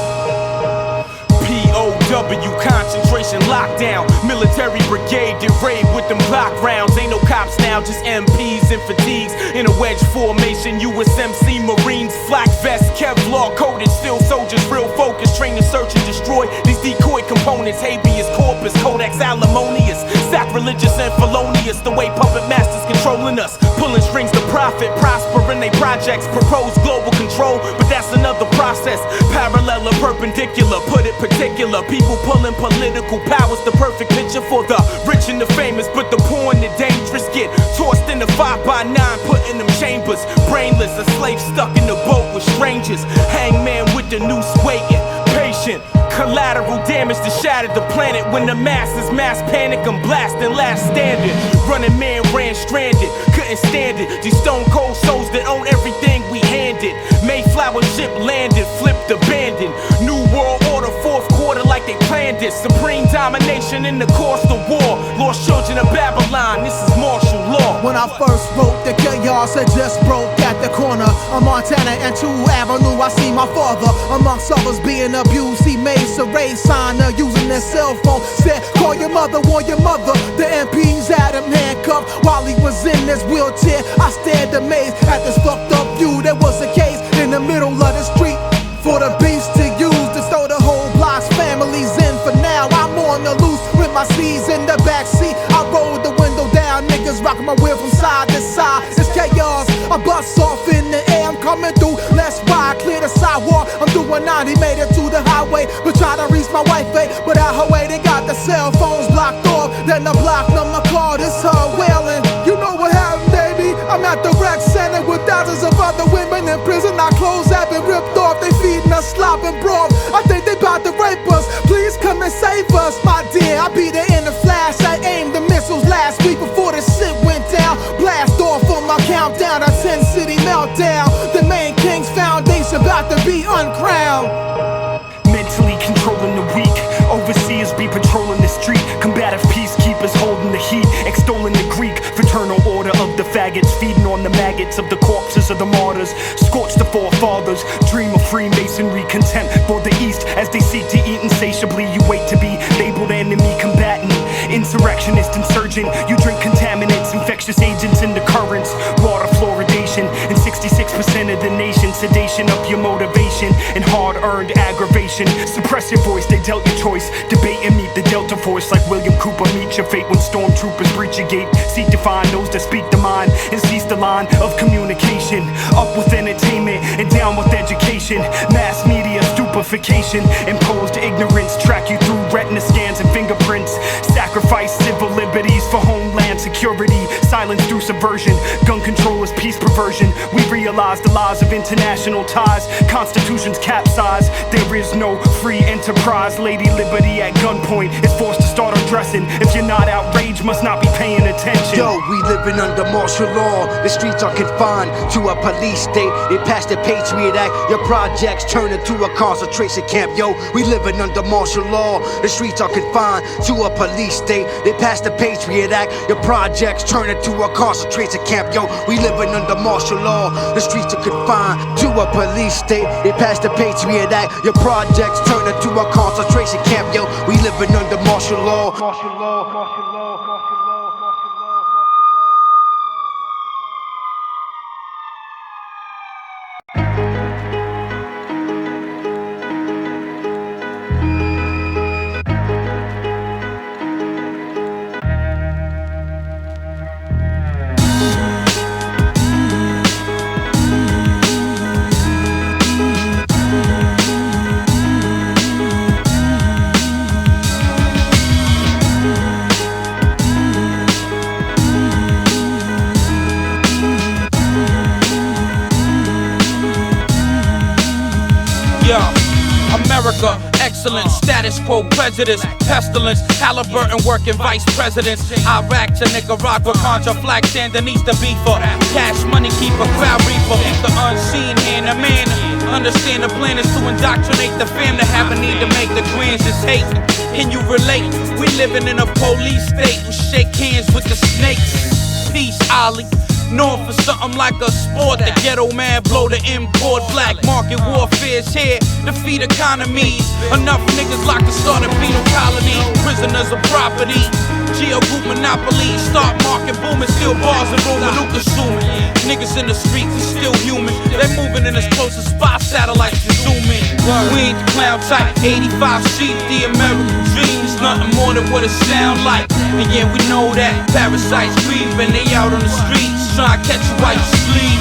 POW, concentration lockdown. Military brigade did raid with them Glock rounds. Ain't no cops now, just MPs and fatigues. In a wedge formation, USMC Marines, flak vests, Kevlar coated. Still soldiers, real focus, train to search and destroy these decoy components. Habeas corpus, codex alimonious, sacrilegious and felonious. The way puppet masters controlling us, pulling strings to profit, prosper in they projects. Propose global control, but that's another process. Parallel or perpendicular, put it particular. People pulling political powers, the perfect picture for the rich and the famous. But the poor and the dangerous get tossed in the 5x9, put in them chambers. Brainless, a slave stuck in the boat with strangers. Hangman with the noose waiting, patient. Collateral damage to shatter the planet when the masses mass panic and blasting last standing. Running man ran stranded, couldn't stand it. These stone cold souls that own everything we handed. Mayflower ship landed, flipped, abandoned. New world order, fourth quarter like they planned it. Supreme domination in the course of war. Lost children of Babylon, this is martial law. When I first wrote the chaos, it just broke at the corner of Montana and 2 Avenue. I see my father, amongst others, being abused. He made Saray signer using their cell phone. Said, call your mother, warn your mother. The MPs had him handcuffed while he was in his wheelchair. I stared amazed at this fucked up view. There was a case in the middle of the street for the beast to use to throw the whole block's families in. For now, I'm on the loose with my C's in the backseat. I rolled the window down, niggas rocking my wheel from side to side. It's chaos, I bust off in the air. I'm coming through, let's ride, clear the sidewalk. I'm doing 90, made it to the highway, but try to reach my wife, but out her way they got the cell phones blocked off. Then the block number called, it's her wailing. You know what happened, baby? I'm at the rec center with thousands of other women in prison. Our clothes have been ripped off, they feeding us slop and broth. I think they about to rape us, please come and save us. My dear, I be there in the flash. I aimed the missiles last week before the shit went down. Blast off on my countdown, a 10-city meltdown. The main king's foundation about to be uncrowned. Mentally controlling the weak, overseers be patrolling the street. Combative peacekeepers holding the heat, extolling the Greek fraternal order of the faggots, feeding on on the maggots of the corpses of the martyrs. Scorch the forefathers, dream of Freemasonry, contempt for the East as they seek to eat insatiably. You wait to be labeled enemy combatant, insurrectionist, insurgent. You drink contaminants, infectious agents in the currents, water fluoridation, and 66% of the nation. Sedation up your motivation and hard-earned aggravation. Suppress your voice, they dealt your choice. Debate and meet the Delta Force like William Cooper. Meet your fate when stormtroopers breach your gate. Seek to find those that speak the mind and seize the line of communication. Up with entertainment and down with education. Mass media stupefaction, imposed ignorance. Track you through retina scans and fingerprints. Sacrifice civil liberties for homeland security. Silence through subversion. Gun control is peace perversion. We realize the laws of international ties. Constitutions capsize. There is no free enterprise. Lady Liberty at gunpoint is forced to start undressing. If you're not outraged, must not be paying attention. Yo, we living under martial law. The streets are confined to a police state. They passed the Patriot Act. Your projects turn into a concentration camp. Yo, we living under martial law. The streets are confined to a police state. They passed the Patriot Act. Your projects turn into a concentration camp. Yo, we living under martial law. The streets are confined to a police state. They passed the Patriot Act. Your projects turn into a concentration camp. Yo, we living under martial law. Martial law. Martial law. Martial law. America, excellence, status quo, prejudice, pestilence, Halliburton working vice presidents, Iraq to Nicaragua, Contra, Flag, Sandinista, beefer, cash money keeper, crowd reaper, the unseen hand, a man, understand the plan is to indoctrinate the fam to have a need to make the grands is hate. Can you relate? We living in a police state, we shake hands with the snakes. Peace, Ollie. Known for something like a sport, the ghetto man blow the import. Black market warfare's here, defeat economies. Enough niggas locked to start a penal colony. Prisoners of property, geo group monopoly. Start market booming, steal bars and Roman Luke consuming. Niggas in the streets are still human. They're moving in as close as 5 satellites to zoom in. We ain't the clown type, 85 sheep, the American dream is nothing more than what it sound like. And yeah, we know that parasites creeping, they out on the streets. Try to catch you while you sleep.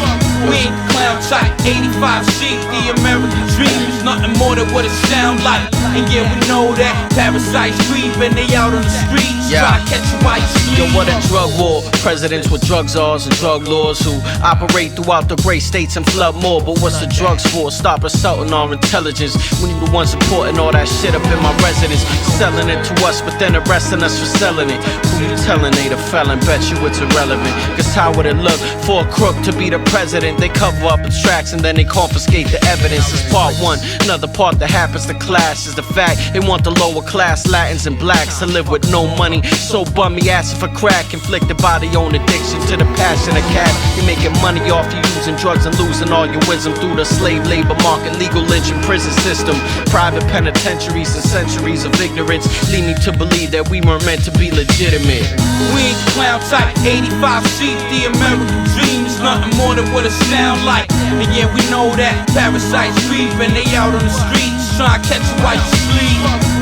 We ain't the clown type, 85 sheep. The American dream is nothing more than what it sound like. And yeah, we know that parasites creeping, they out on the streets. Try to catch you while you sleep. Yo, what a drug war. Presidents with drug czars and drug lords who operate throughout the great states and flood more. But what's the drugs for? Stop assaulting our intelligence when you the ones supporting all that shit up in my residence. Selling it to us, but then arresting us for selling it. Who you telling ain't a felon? Bet you it's irrelevant. Cause how would it look for a crook to be the president? They cover up its tracks and then they confiscate the evidence. It's part one. Another part that happens to clash is the fact they want the lower class Latins and blacks to live with no money. So bummy asking for crack, inflicted by their own addiction to the passion of cat. You're making money off you using drugs and losing all your wisdom through the slave labor market, legal lynch and prison system. Private penitentiaries and centuries of ignorance lead me to believe that we weren't meant to be legitimate. We ain't the clown type, 85 sheep, the American dream is nothing more than what it sound like. And yeah, we know that parasites creeping, they out on the streets. Try to catch you while you sleep.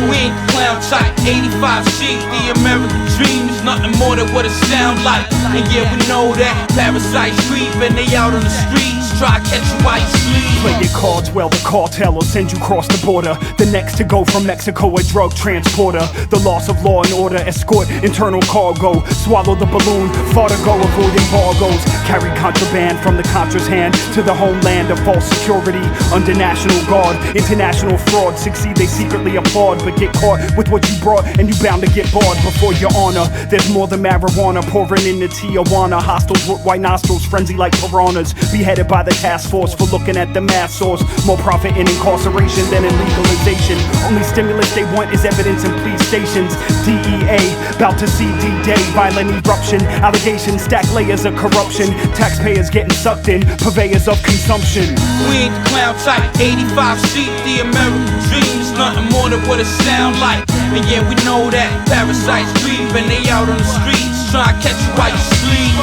We ain't the clown type, 85 sheep, the American dream is nothing more than what it sound like. And yeah, we know that parasites creeping, they out on the streets. Try to catch you while you sleep. Play your cards well, the cartel will send you cross the border. The next to go from Mexico, a drug transporter. The loss of law and order, escort internal cargo. Swallow the balloon, far to go, avoid embargoes. Carry contraband from the Contra's hand to the homeland of false security. Under National Guard, international fraud. Succeed, they secretly applaud, but get caught with what you brought, and you bound to get bored before your honor. There's more than marijuana pouring into Tijuana. Hostiles with white nostrils, frenzy like piranhas. Beheaded by the task force for looking at the mass source. More profit in incarceration than in legalization. Only stimulus they want is evidence in police stations. DEA, bout to see D-Day. Violent eruption, allegations, stack layers of corruption. Taxpayers getting sucked in, purveyors of consumption. We ain't the clown type, 85 sheep, the American dream is nothing more than what it sound like. And yeah, we know that parasites creep and they out on the streets trying to catch you while you sleep.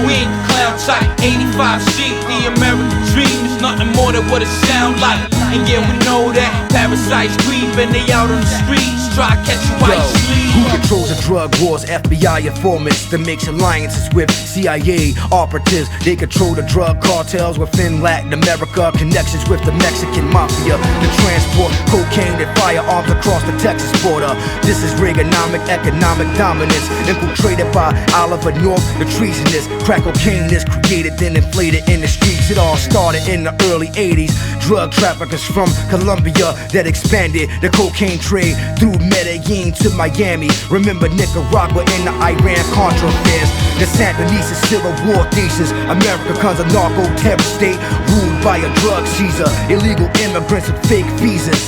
We ain't the clown type, 85 sheep, the American dream is nothing more than what it sound like. And yeah, we know that parasites creep and they out on the streets try to catch you while you sleep. Who controls the drug wars? FBI informants that makes alliances with CIA operatives. They control the drug cartels within Latin America. Connections with the Mexican mafia. The transport cocaine and firearms across the Texas border. This is Reaganomic economic dominance. Infiltrated by Oliver North, the treasonous. Crack cocaine is created then inflated in the streets. It all started in the early 80s. Drug traffickers from Colombia that expanded the cocaine trade through Medellin to Miami. Remember Nicaragua and the Iran-Contra affairs. The Sandinistas civil war thesis. America becomes a narco-terrorist state ruled by a drug Caesar. Illegal immigrants with fake visas.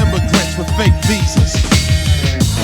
Immigrants with fake visas.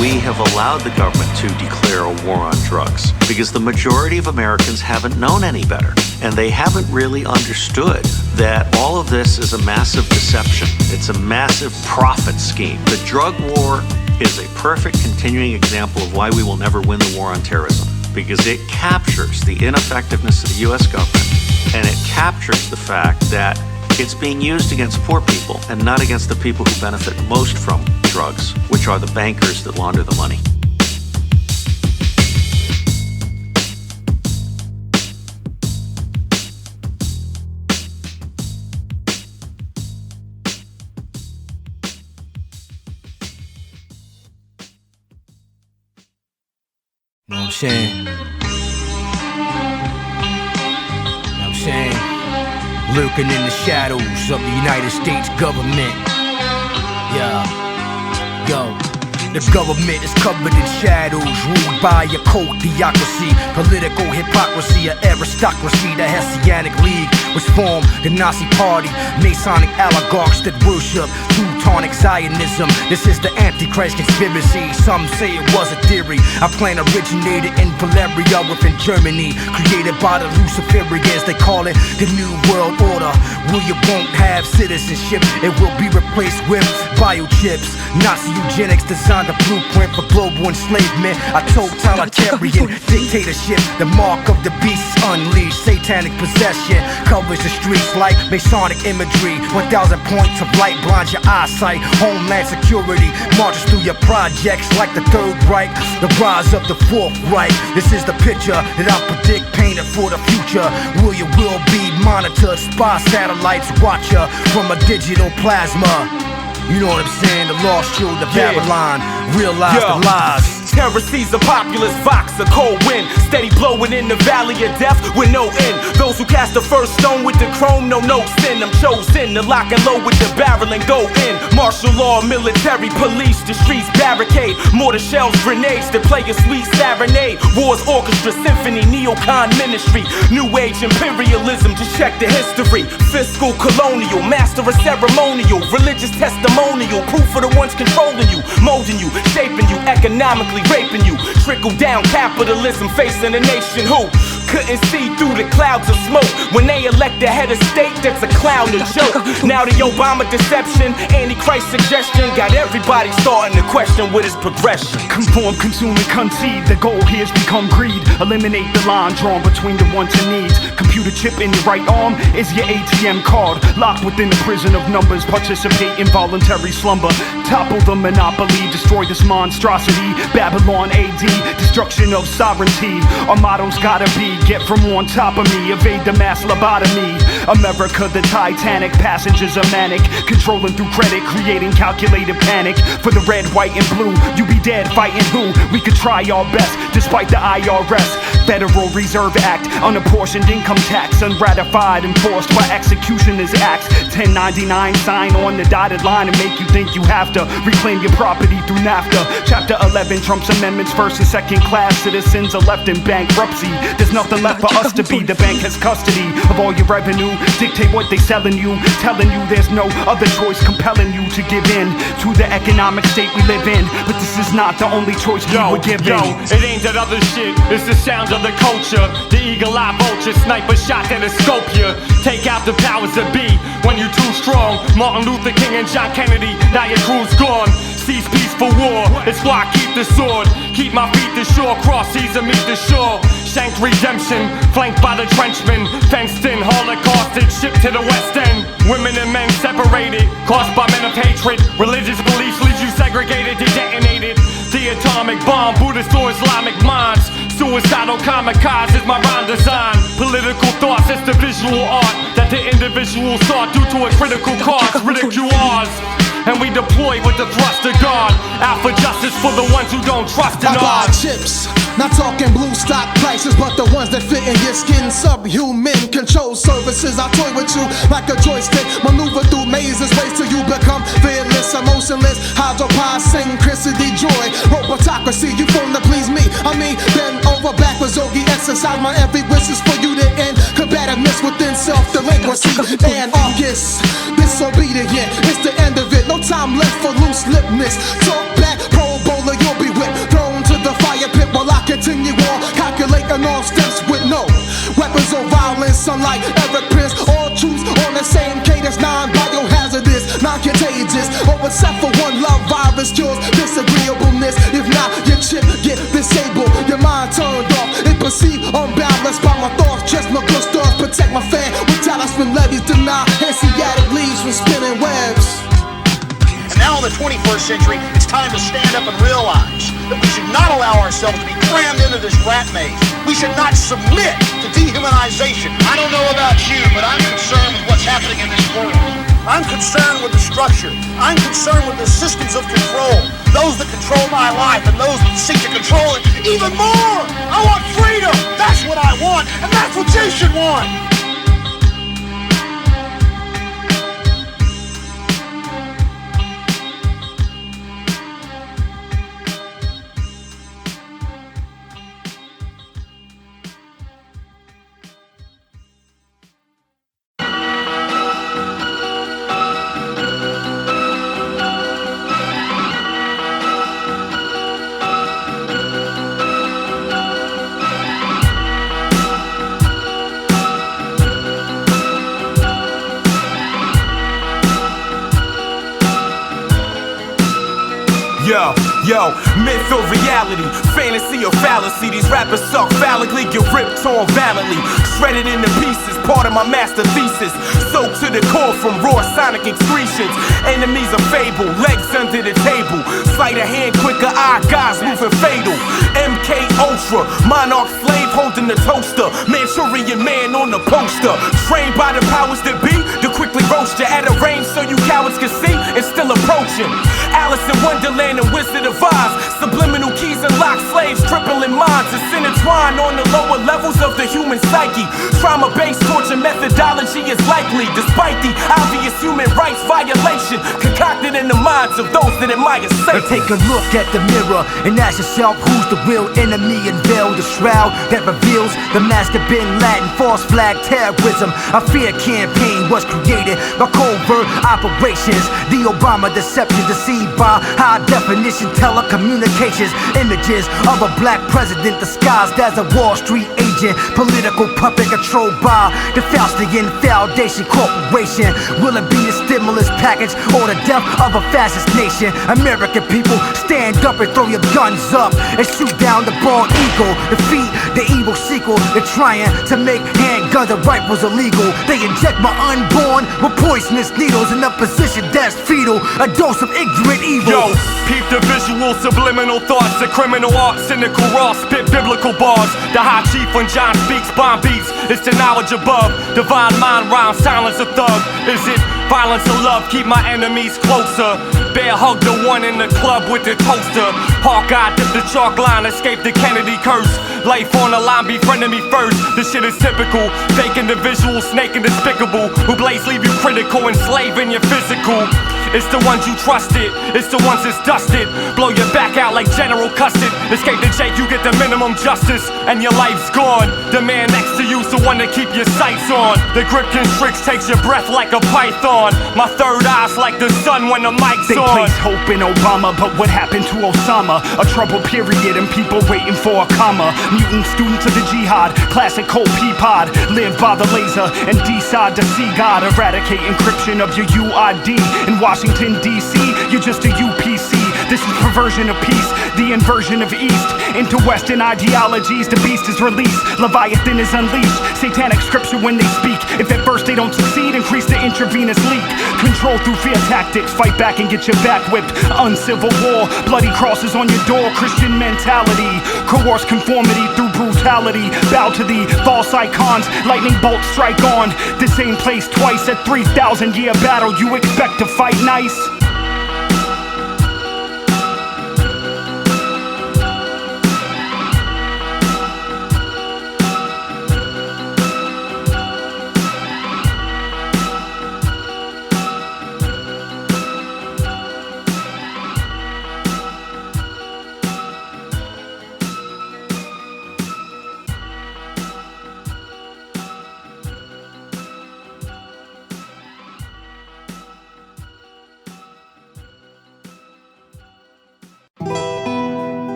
We have allowed the government to declare a war on drugs because the majority of Americans haven't known any better. And they haven't really understood that all of this is a massive deception. It's a massive profit scheme. The drug war is a perfect continuing example of why we will never win the war on terrorism, because it captures the ineffectiveness of the U.S. government, and it captures the fact that it's being used against poor people and not against the people who benefit most from drugs, which are the bankers that launder the money. Know what I'm saying? Know what I'm saying? Lurking in the shadows of the United States government. Yeah, yo. The government is covered in shadows, ruled by a cult theocracy, political hypocrisy, an aristocracy. The Hessianic League was formed, the Nazi Party, Masonic oligarchs that worship Teutonic Zionism. This is the Antichrist conspiracy. Some say it was a theory. Our plan originated in Valeria within Germany, created by the Luciferians. They call it the New World Order. You won't have citizenship. It will be replaced with biochips. Nazi eugenics designed the blueprint for global enslavement. A totalitarian dictatorship. The mark of the beast is unleashed. Satanic possession covers the streets like Masonic imagery. 1,000 points of light blinds your eyesight. Homeland security marches through your projects like the Third Reich. The rise of the Fourth Reich. This is the picture that I predict painted for the future. Will be monitored. Spy satellites watch her from a digital plasma. You know what I'm saying? The lost children of Babylon realize the lies. Terror sees a populist vox, a cold wind, steady blowing in the valley of death with no end. Those who cast the first stone with the chrome know no sin. I'm chosen to lock and load with the barrel and go in. Martial law, military, police, the streets barricade. Mortar shells, grenades that play a sweet serenade. War's orchestra, symphony, neocon ministry. New age imperialism, just check the history. Fiscal, colonial, master of ceremonial, religious testimonial. Proof for the ones controlling you, molding you, shaping you, economically raping you. Trickle down capitalism facing a nation who couldn't see through the clouds of smoke when they elect the head of state that's a clown to joke. Now the Obama deception, Antichrist suggestion got everybody starting to question what is progression. Conform, consume, and concede. The goal here has become greed. Eliminate the line drawn between the wants and needs. Computer chip in your right arm is your ATM card. Locked within the prison of numbers. Participate in voluntary slumber. Topple the monopoly. Destroy this monstrosity. Babylon AD. Destruction of sovereignty. Our motto's gotta be get from on top of me. Evade the mass lobotomy. America the Titanic. Passengers are manic. Controlling through credit. Creating calculated panic. For the red, white, and blue. You be dead fighting who? We could try our best despite the IRS. Federal Reserve Act, unapportioned income tax, unratified, enforced by executioner's acts. 1099, sign on the dotted line and make you think you have to reclaim your property through NAFTA. Chapter 11, Trump's amendments, first and second class citizens are left in bankruptcy. There's nothing left for us to be. The bank has custody of all your revenue, dictate what they selling you, telling you there's no other choice, compelling you to give in to the economic state we live in. But this is not the only choice we were given. It ain't that other shit, it's the sound of the culture. The eagle-eye vulture, sniper shot that'll scope you. Take out the powers that be when you too strong. Martin Luther King and John Kennedy, now your crew's gone. Cease peace for war, it's why I keep the sword. Keep my feet to shore, cross seas and meet the shore. Shanked redemption, flanked by the trenchmen. Fenced in, holocausted, shipped to the west end. Women and men separated, caused by men of hatred. Religious beliefs leaves you segregated, detonated. The atomic bomb, Buddhist or Islamic minds. Suicidal kamikaze is my rhyme design. Political thoughts, it's the visual art that the individual sought due to a critical cause. Ridicule ours, and we deploy with the thrust of God. Out for justice for the ones who don't trust in I got ours. chips, not talking blue stock prices, but the ones that fit in your skin. Subhuman control services, I toy with you like a joystick. Maneuver through mazes, ways till you become fearless, emotionless. Hydropsynchrony, joy, robotocracy. You phone to please me. I mean, bend over backwards, yogi exercise. My every wish is for you to end combativeness within self-delinquency. Anarchist, disobedient, it's the end of it. No time left for loose lipness. Talk back, pro bowler, you'll be whipped. Thrown to the fire pit while I continue on. Calculating all steps with no weapons of violence. Unlike Eric Prince, all troops on the same cadence. Non-biohazardous, non-contagious. Oh, except for one love virus cures disagreeableness. If not, your chip get disabled. Your mind turned off. It perceived unbalanced by my thoughts. Just no good stars. Protect my fan with talisman levies. Deny Hanseatic leaves from spinning webs. And now in the 21st century, it's time to stand up and realize that we should not allow ourselves to be crammed into this rat maze. We should not submit to dehumanization. I don't know about you, but I'm concerned with what's happening in this world. I'm concerned with the structure. I'm concerned with the systems of control. Those that control my life and those that seek to control it even more. I want freedom. That's what I want, and that's what you should want. Yo, myth or reality, fantasy or fallacy. These rappers suck phallically, get ripped on valiantly, shredded into pieces, part of my master thesis. Soaked to the core from raw sonic excretions. Enemies are fable, legs under the table. Sleight of hand, quicker eye, guys moving fatal. MK Ultra, monarch slave holding the toaster. Manchurian man on the poster. Trained by the powers that be to quickly roast you at a range so you cowards can see and still approaching. Alice in Wonderland and Wizard of Oz. Subliminal keys and lock slaves, tripling minds. It's intertwined on the lower levels of the human psyche. Trauma-based torture methodology is likely, despite the obvious human rights violation concocted in the minds of those that admire Satan. Now take a look at the mirror and ask yourself who's the real enemy. Unveil the shroud that reveals the master bin Laden false flag terrorism. A fear campaign was created by covert operations. The Obama deception deceived by high definition telecommunications. Images of a black president disguised as a Wall Street agent. Political puppet controlled by the Faustian Foundation Corporation. Will it be a stimulus package or the death of a fascist nation? American people, stand up and throw your guns up and shoot down the bald eagle. Defeat the evil sequel. They're trying to make handguns and rifles illegal. They inject my unborn with poisonous needles in a position that's fetal. A dose of ignorant evil. Yo, peep the visual subliminal thoughts. The criminal art, cynical raw, spit biblical bars. The high chief when John speaks, bomb beats. It's the knowledge above. Divine mind rhyme, silence a thug. Is it violence or love? Keep my enemies closer. bear hug the one in the club with the toaster. Hawkeye dip the chalk line, escape the Kennedy curse. Life on the line, befriending me first. This shit is typical. Fake individual, snake and despicable. Who blaze leave you critical, enslaving your physical. It's the ones you trusted, it's the ones that's dusted. Blow your back out like General Custard. Escape the Jake, you get the minimum justice, and your life's gone. The man next to you's the one to keep your sights on. The grip constricts, takes your breath like a python. My third eye's like the sun when the mic's they on. They place hope in Obama, but what happened to Osama? A troubled period and people waiting for a comma. Mutant students of the jihad, classic cold pea pod. Live by the laser and decide to see God. Eradicate encryption of your UID in Washington, D.C. You're just a UPC. This is perversion of peace, the inversion of East into Western ideologies. The beast is released, Leviathan is unleashed. Satanic scripture when they speak. If at first they don't succeed, increase the intravenous leak. Control through fear tactics, fight back and get your back whipped. Uncivil war, bloody crosses on your door. Christian mentality, coerce conformity through brutality. Bow to the false icons, lightning bolts strike on the same place twice. At 3,000-year battle, you expect to fight nice?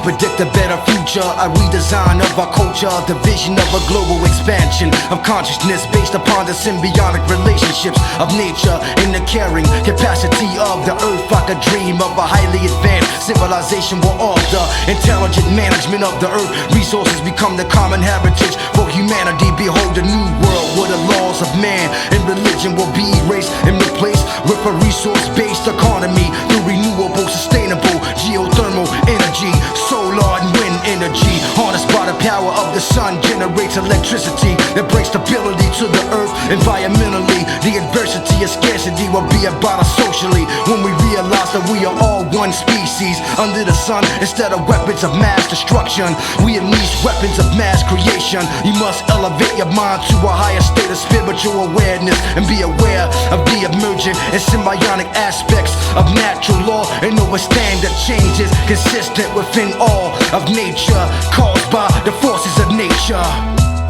predict a better future, a redesign of our culture, the vision of a global expansion of consciousness based upon the symbiotic relationships of nature and the caring capacity of the earth. I could dream of a highly advanced civilization where all the intelligent management of the earth resources become the common heritage for humanity. Behold a new world where the laws of man and religion will be erased and replaced with a resource-based economy through renewable, sustainable geothermal energy, solar and wind energy, harnessed by the power of the sun, generates electricity that brings stability to the earth environmentally. The adversity of scarcity will be about us socially when we realize that we are all one species under the sun. Instead of weapons of mass destruction, we unleash weapons of mass creation. You must elevate your mind to a higher state of spiritual awareness and be aware of the emergent and symbiotic aspects of natural law and understand that change is consistent within all of nature, caused by the forces of nature.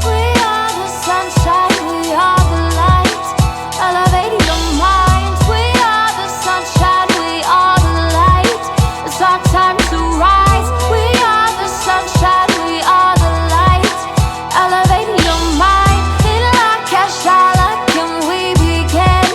We are the sunshine, we are the light, elevating your mind. We are the sunshine, we are the light. It's our time to rise. We are the sunshine, we are the light, elevating your mind. In La Kashala, can we begin?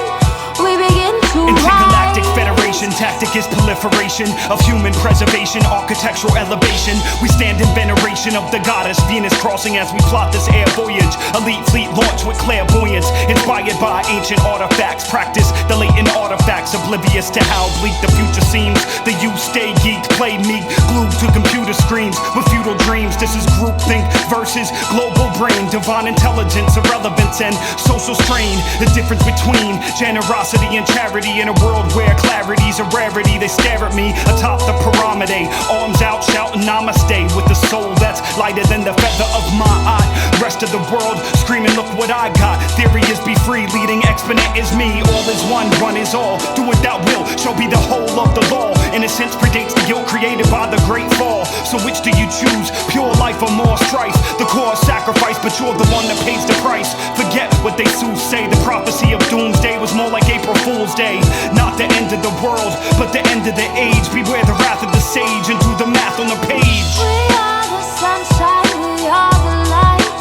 We begin to rise. Intergalactic Federation tactic is proliferation of human preservation, architectural elevation. We stand in veneration of the goddess Venus crossing as we plot this air voyage. Elite fleet launch with clairvoyance, inspired by ancient artifacts. Practice the latent artifacts, oblivious to how bleak the future seems. The youth stay geeked, play meek, glued to computer screens with futile dreams. This is groupthink versus global brain, divine intelligence, irrelevance and social strain. The difference between generosity and charity in a world where clarity's a rarity. They stare at me atop the pyramid, arms out shouting namaste with a soul that's lighter than the feather of my eye. Rest of the world screaming, look what I got. Theory is be free, leading exponent is me. All is one is all. Do it that will, shall be the whole of the law. Innocence predates the guilt created by the great fall. So which do you choose? Pure life or more strife? The cause sacrifice, but you're the one that pays the price. Forget what they say. The prophecy of doomsday was more like April Fool's Day. Not the end of the world, but the end of the age. Beware the wrath of the sage and do the math on the page. We are the sunshine, we are the light,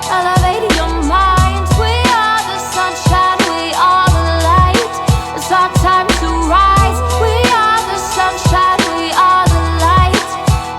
elevating your mind. We are the sunshine, we are the light. It's our time to rise. We are the sunshine, we are the light,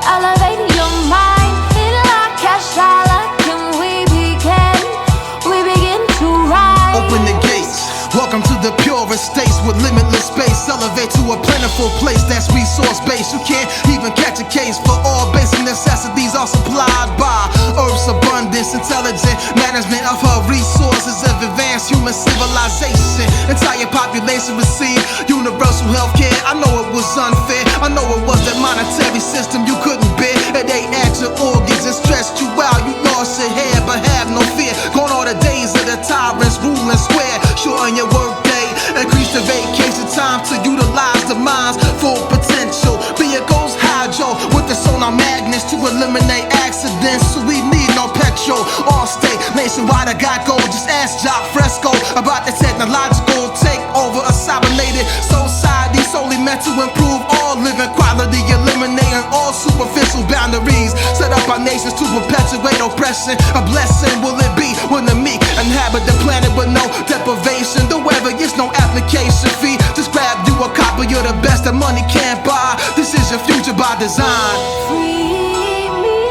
elevating your mind. In like a Sherlock, and we begin to rise. Open the gates. Welcome to the purest states with limitless space. Elevate to a plentiful place that's resource based. You can't even catch a case, for all basic necessities are supplied by Earth's abundance. Intelligent management of her resources of advanced human civilization. Entire population receive universal health care. I know it was unfair, I know it was that monetary system you couldn't bear. It ate at your organs and stressed you out. You lost your hair but have no fear. Gone all the days of the tyrants ruling square. Shorten your work day, increase the vacation time to utilize the mind's full potential. Vehicles hydro with the sonar magnets to eliminate accidents, so we need no petrol. All state nationwide, I got gold. Just ask Jock Fresco about the technological takeover of cybernated society, solely meant to improve all living quality, eliminating all superficial boundaries. Set up our nations to perpetuate oppression. A blessing will it be when the meek inhabit the planet with no deprivation. The weather is no application fee. Just grab you a copy of the best that money can't buy. This is your future by design. Free me,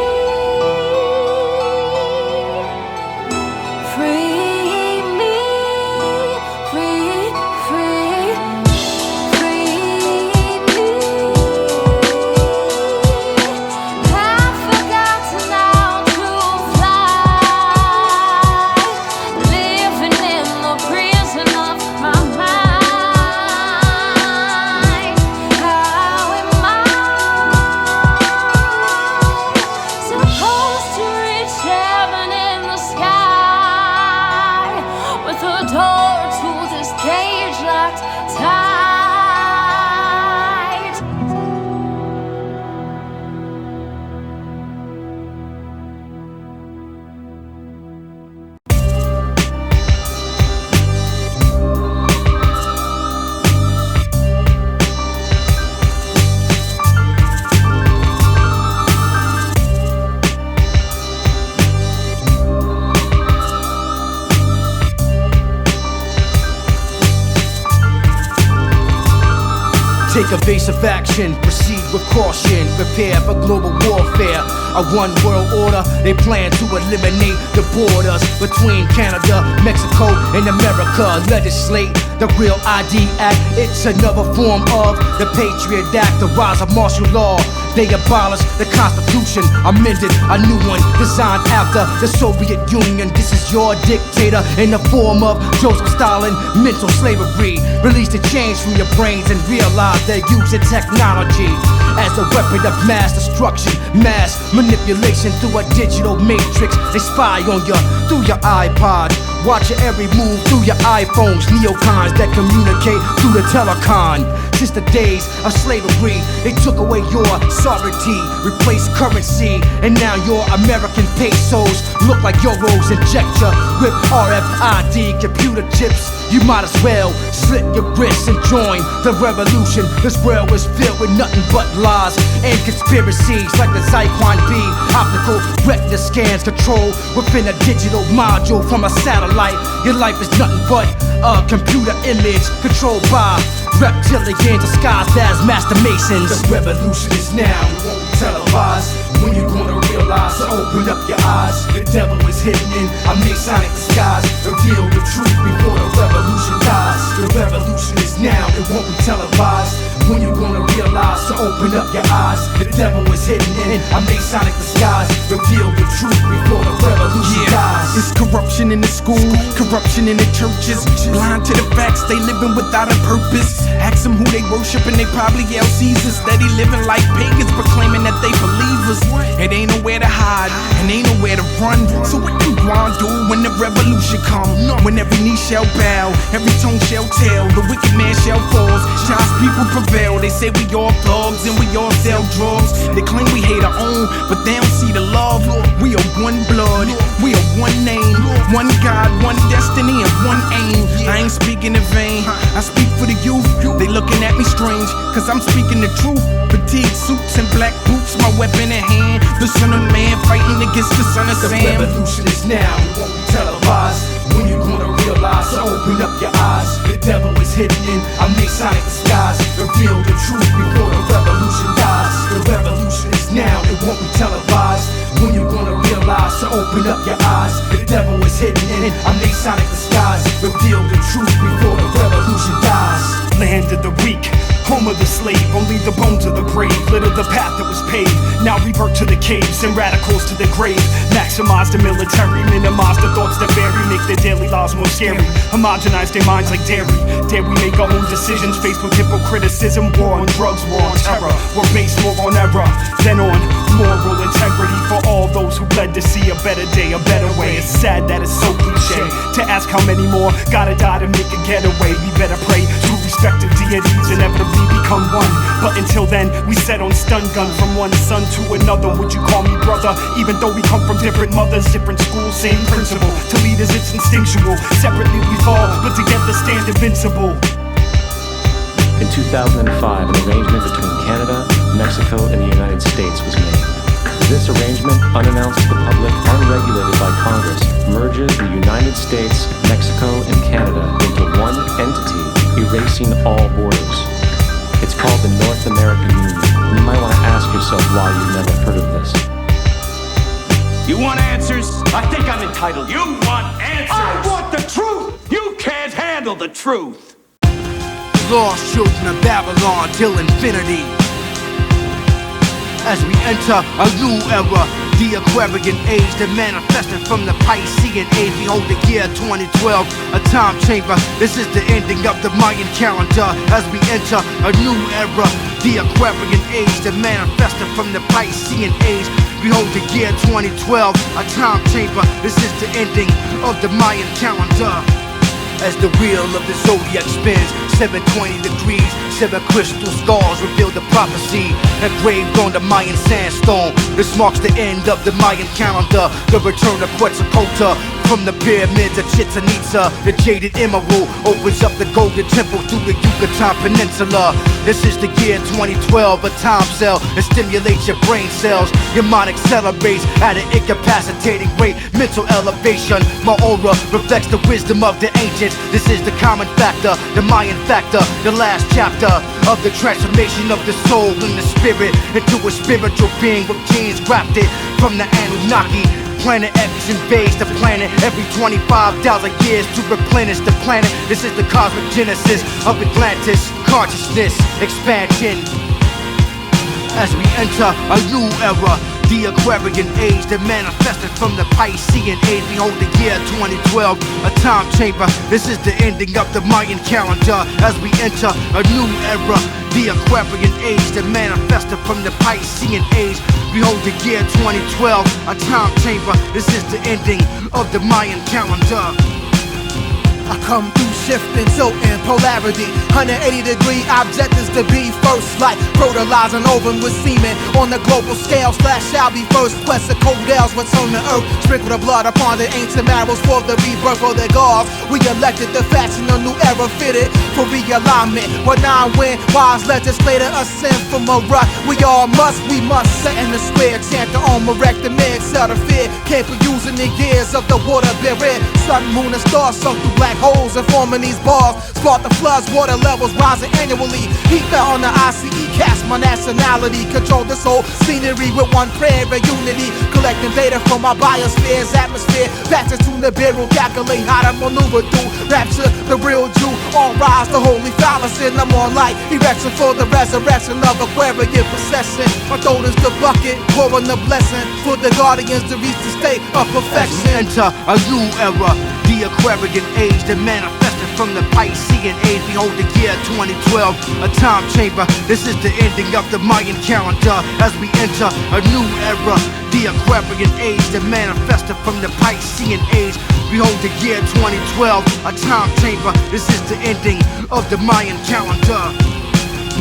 free me, free, free, free me. I've forgotten how to fly, living in the prison of my mind. How am I supposed to reach heaven in the sky with a door to this cage locked tight? Take evasive action, proceed with caution, prepare for global warfare. A one world order, they plan to eliminate the borders between Canada, Mexico, and America. Legislate the Real ID Act, it's another form of the Patriot Act, the rise of martial law. They abolished the Constitution, amended a new one designed after the Soviet Union. This is your dictator in the form of Joseph Stalin. Mental slavery, release the chains from your brains and realize they're using technology as a weapon of mass destruction, mass manipulation through a digital matrix. They spy on you through your iPod, watch your every move through your iPhones. Neocons that communicate through the telecom. Since the days of slavery, they took away your sovereignty, replaced currency, and now your American pesos look like euros. Inject you with RFID computer chips. You might as well slit your wrists and join the revolution. This world is filled with nothing but lies and conspiracies, like the Zyklon B. Optical retina scans control within a digital module from a satellite. Your life is nothing but a computer image controlled by reptilians disguised as master masons. The revolution is now, it won't be televised. When you gonna realize, so open up your eyes. The devil is hidden in a Masonic disguise. Reveal the truth before the revolution dies. The revolution is now, it won't be televised. When you gonna realize, so open up your eyes. The devil is hidden in a Masonic disguise. Reveal the truth before the revolution dies. It's corruption in the school, corruption in the churches. Blind to the facts, they living without a purpose. Ask them who they worship and they probably yell Caesar. Steady living like pagans, proclaiming that they believers. It ain't nowhere to hide, and ain't nowhere to run. So what you gonna do when the revolution come? When every knee shall bow, every tongue shall tell, the wicked man shall fall. Child's people prevail. They say we all thugs and we all sell drugs. They claim we hate our own, but they don't see the love. We are one blood, we are one name, one God, one destiny, and one aim. I ain't speaking in vain, I speak for the youth. They looking at me strange, cause I'm speaking the truth. Fatigue suits and black boots, my weapon in hand. The son of man fighting against the son of Sam. The revolution is now, it won't be televised. When you gonna realize, so open up your eyes. The devil is hidden in a Masonic disguise. Reveal the truth before the revolution dies. The revolution is now, it won't be televised. When you gonna realize, so open up your eyes. The devil is hidden in a Masonic disguise. Reveal the truth before the revolution dies. Land of the weak, home of the slave, only the bones of the brave litter the path that was paved. Now revert to the caves and radicals to the grave. Maximize the military, minimize the thoughts that vary, make their daily lives more scary. Homogenize their minds like dairy. Dare we make our own decisions faced with hypocriticism? War on drugs, war on terror. We're based more on error than on moral integrity for all those who bled to see a better day, a better way. It's sad that it's so cliche to ask how many more gotta die to make a getaway. We better pray to respective deities, inevitably become one. But until then, we set on stun gun from one son to another. Would you call me brother? Even though we come from different mothers, different schools, same principle. To leaders it's instinctual. Separately we fall, but together stand invincible. In 2005, an arrangement between Canada, Mexico, and the United States was made. This arrangement, unannounced to the public, unregulated by Congress, merges the United States, Mexico, and Canada into one entity, erasing all borders. It's called the North American Union. You might want to ask yourself why you've never heard of this. You want answers? I think I'm entitled. You want answers? I want the truth! You can't handle the truth! Lost children of Babylon till infinity. As we enter a new era, the Aquarian age that manifested from the Piscean age. Behold the year 2012, a time chamber. This is the ending of the Mayan calendar. As we enter a new era, the Aquarian age that manifested from the Piscean age. Behold the year 2012, a time chamber. This is the ending of the Mayan calendar. As the wheel of the zodiac spins, 720 degrees, 7 crystal scars reveal the prophecy engraved on the Mayan sandstone. This marks the end of the Mayan calendar, the return of Quetzalcoatl. From the pyramids of Chichen Itza, the jaded emerald opens up the golden temple through the Yucatan Peninsula. This is the year 2012, a time cell that stimulates your brain cells. Your mind accelerates at an incapacitating rate. Mental elevation, my aura reflects the wisdom of the ancients. This is the common factor, the Mayan factor, the last chapter of the transformation of the soul and the spirit into a spiritual being with genes grafted from the Anunnaki. Planet X invades the planet every 25,000 years to replenish the planet. This is the cosmic genesis of Atlantis, consciousness expansion. As we enter a new era, the Aquarian age that manifested from the Piscean age. Behold the year 2012, a time chamber. This is the ending of the Mayan calendar. As we enter a new era, the Aquarian age that manifested from the Piscean age. Behold the year 2012, a time chamber. This is the ending of the Mayan calendar. I come through shifting, tilting, polarity. 180-degree objectives to be first, like fertilizing ovum with semen on the global scale. Slash shall be first. Quest of Codell's return to earth. Sprinkle the blood upon the ancient marrows for the rebirth of the gods. We elected the faction, a new era fitted for realignment. What non-win, wise legislator ascend from a rut. We must set in the square. Chant the Om, erect the men, sell the fear. Capable using the years of the water buried. Sun, moon, and stars sunk through black holes and forming these bars. Spark the floods, water levels rising annually. Heat fell on the ICE, cast my nationality. Control this whole scenery with one prayer and unity. Collecting data from our biosphere's atmosphere. Patches to from the barrel, calculate how to maneuver through. Rapture, the real Jew, all rise, the holy phallus, and I'm on light. Erection for the resurrection of Aquarian possession. My throat is the bucket, pouring the blessing for the guardians to reach the state of perfection. Enter a new era, the Aquarian age that manifested from the Piscean age. Behold the year 2012, a time chamber. This is the ending of the Mayan calendar as we enter a new era, the Aquarian age that manifested from the Piscean age. Behold the year 2012, a time chamber. This is the ending of the Mayan calendar.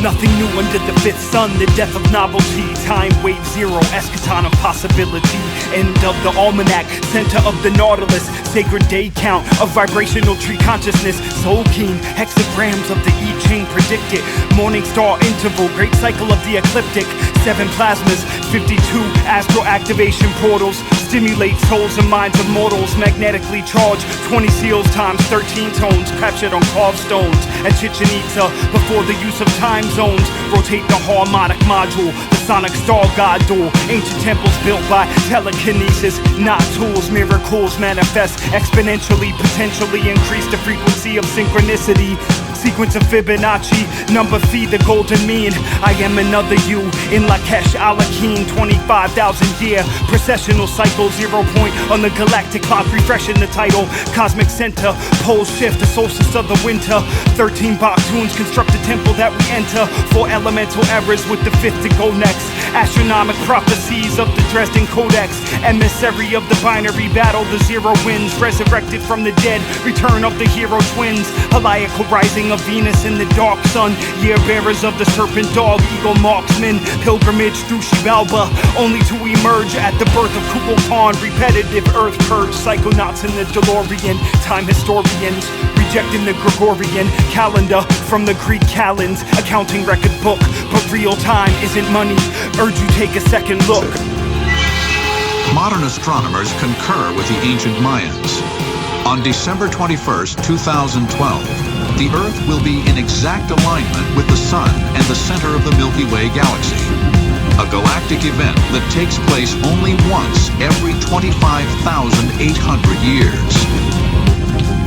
Nothing new under the fifth sun, the death of novelty. Time wave zero, eschaton of possibility. End of the almanac, center of the nautilus. Sacred day count of vibrational tree consciousness. Soul keen, hexagrams of the I Ching predicted. Morning star interval, great cycle of the ecliptic. 7 plasmas, 52 astral activation portals. Stimulate souls and minds of mortals. Magnetically charged, 20 seals times 13 tones. Captured on carved stones at Chichen Itza. Before the use of time zones, rotate the harmonic module, the sonic star god duel. Ancient temples built by telekinesis, not tools. Miracles manifest exponentially, potentially increase the frequency of synchronicity. Sequence of Fibonacci, number phi, the golden mean. I am another you in Lakesh Alakim, 25,000 year processional cycle, 0 point on the galactic clock, refreshing the title. Cosmic center, pole shift, the solstice of the winter. 13 Baktuns construct the temple that we enter. 4 elemental errors with the 5th to go next. Astronomic prophecies of the Dresden Codex. Emissary of the binary battle, the zero wins. Resurrected from the dead, return of the hero twins. Heliacal rising of Venus in the dark sun. Year bearers of the serpent dog, eagle marksman. Pilgrimage through Xibalba, only to emerge at the birth of Kukulkan. Repetitive earth purge, psychonauts in the DeLorean. Time historians rejecting the Gregorian calendar from the Greek calends. Accounting record book, but real time isn't money. Urge you take a second look. Modern astronomers concur with the ancient Mayans. On December 21st, 2012, the Earth will be in exact alignment with the Sun and the center of the Milky Way galaxy. A galactic event that takes place only once every 25,800 years.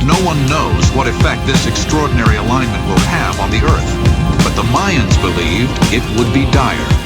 No one knows what effect this extraordinary alignment will have on the Earth, but the Mayans believed it would be dire.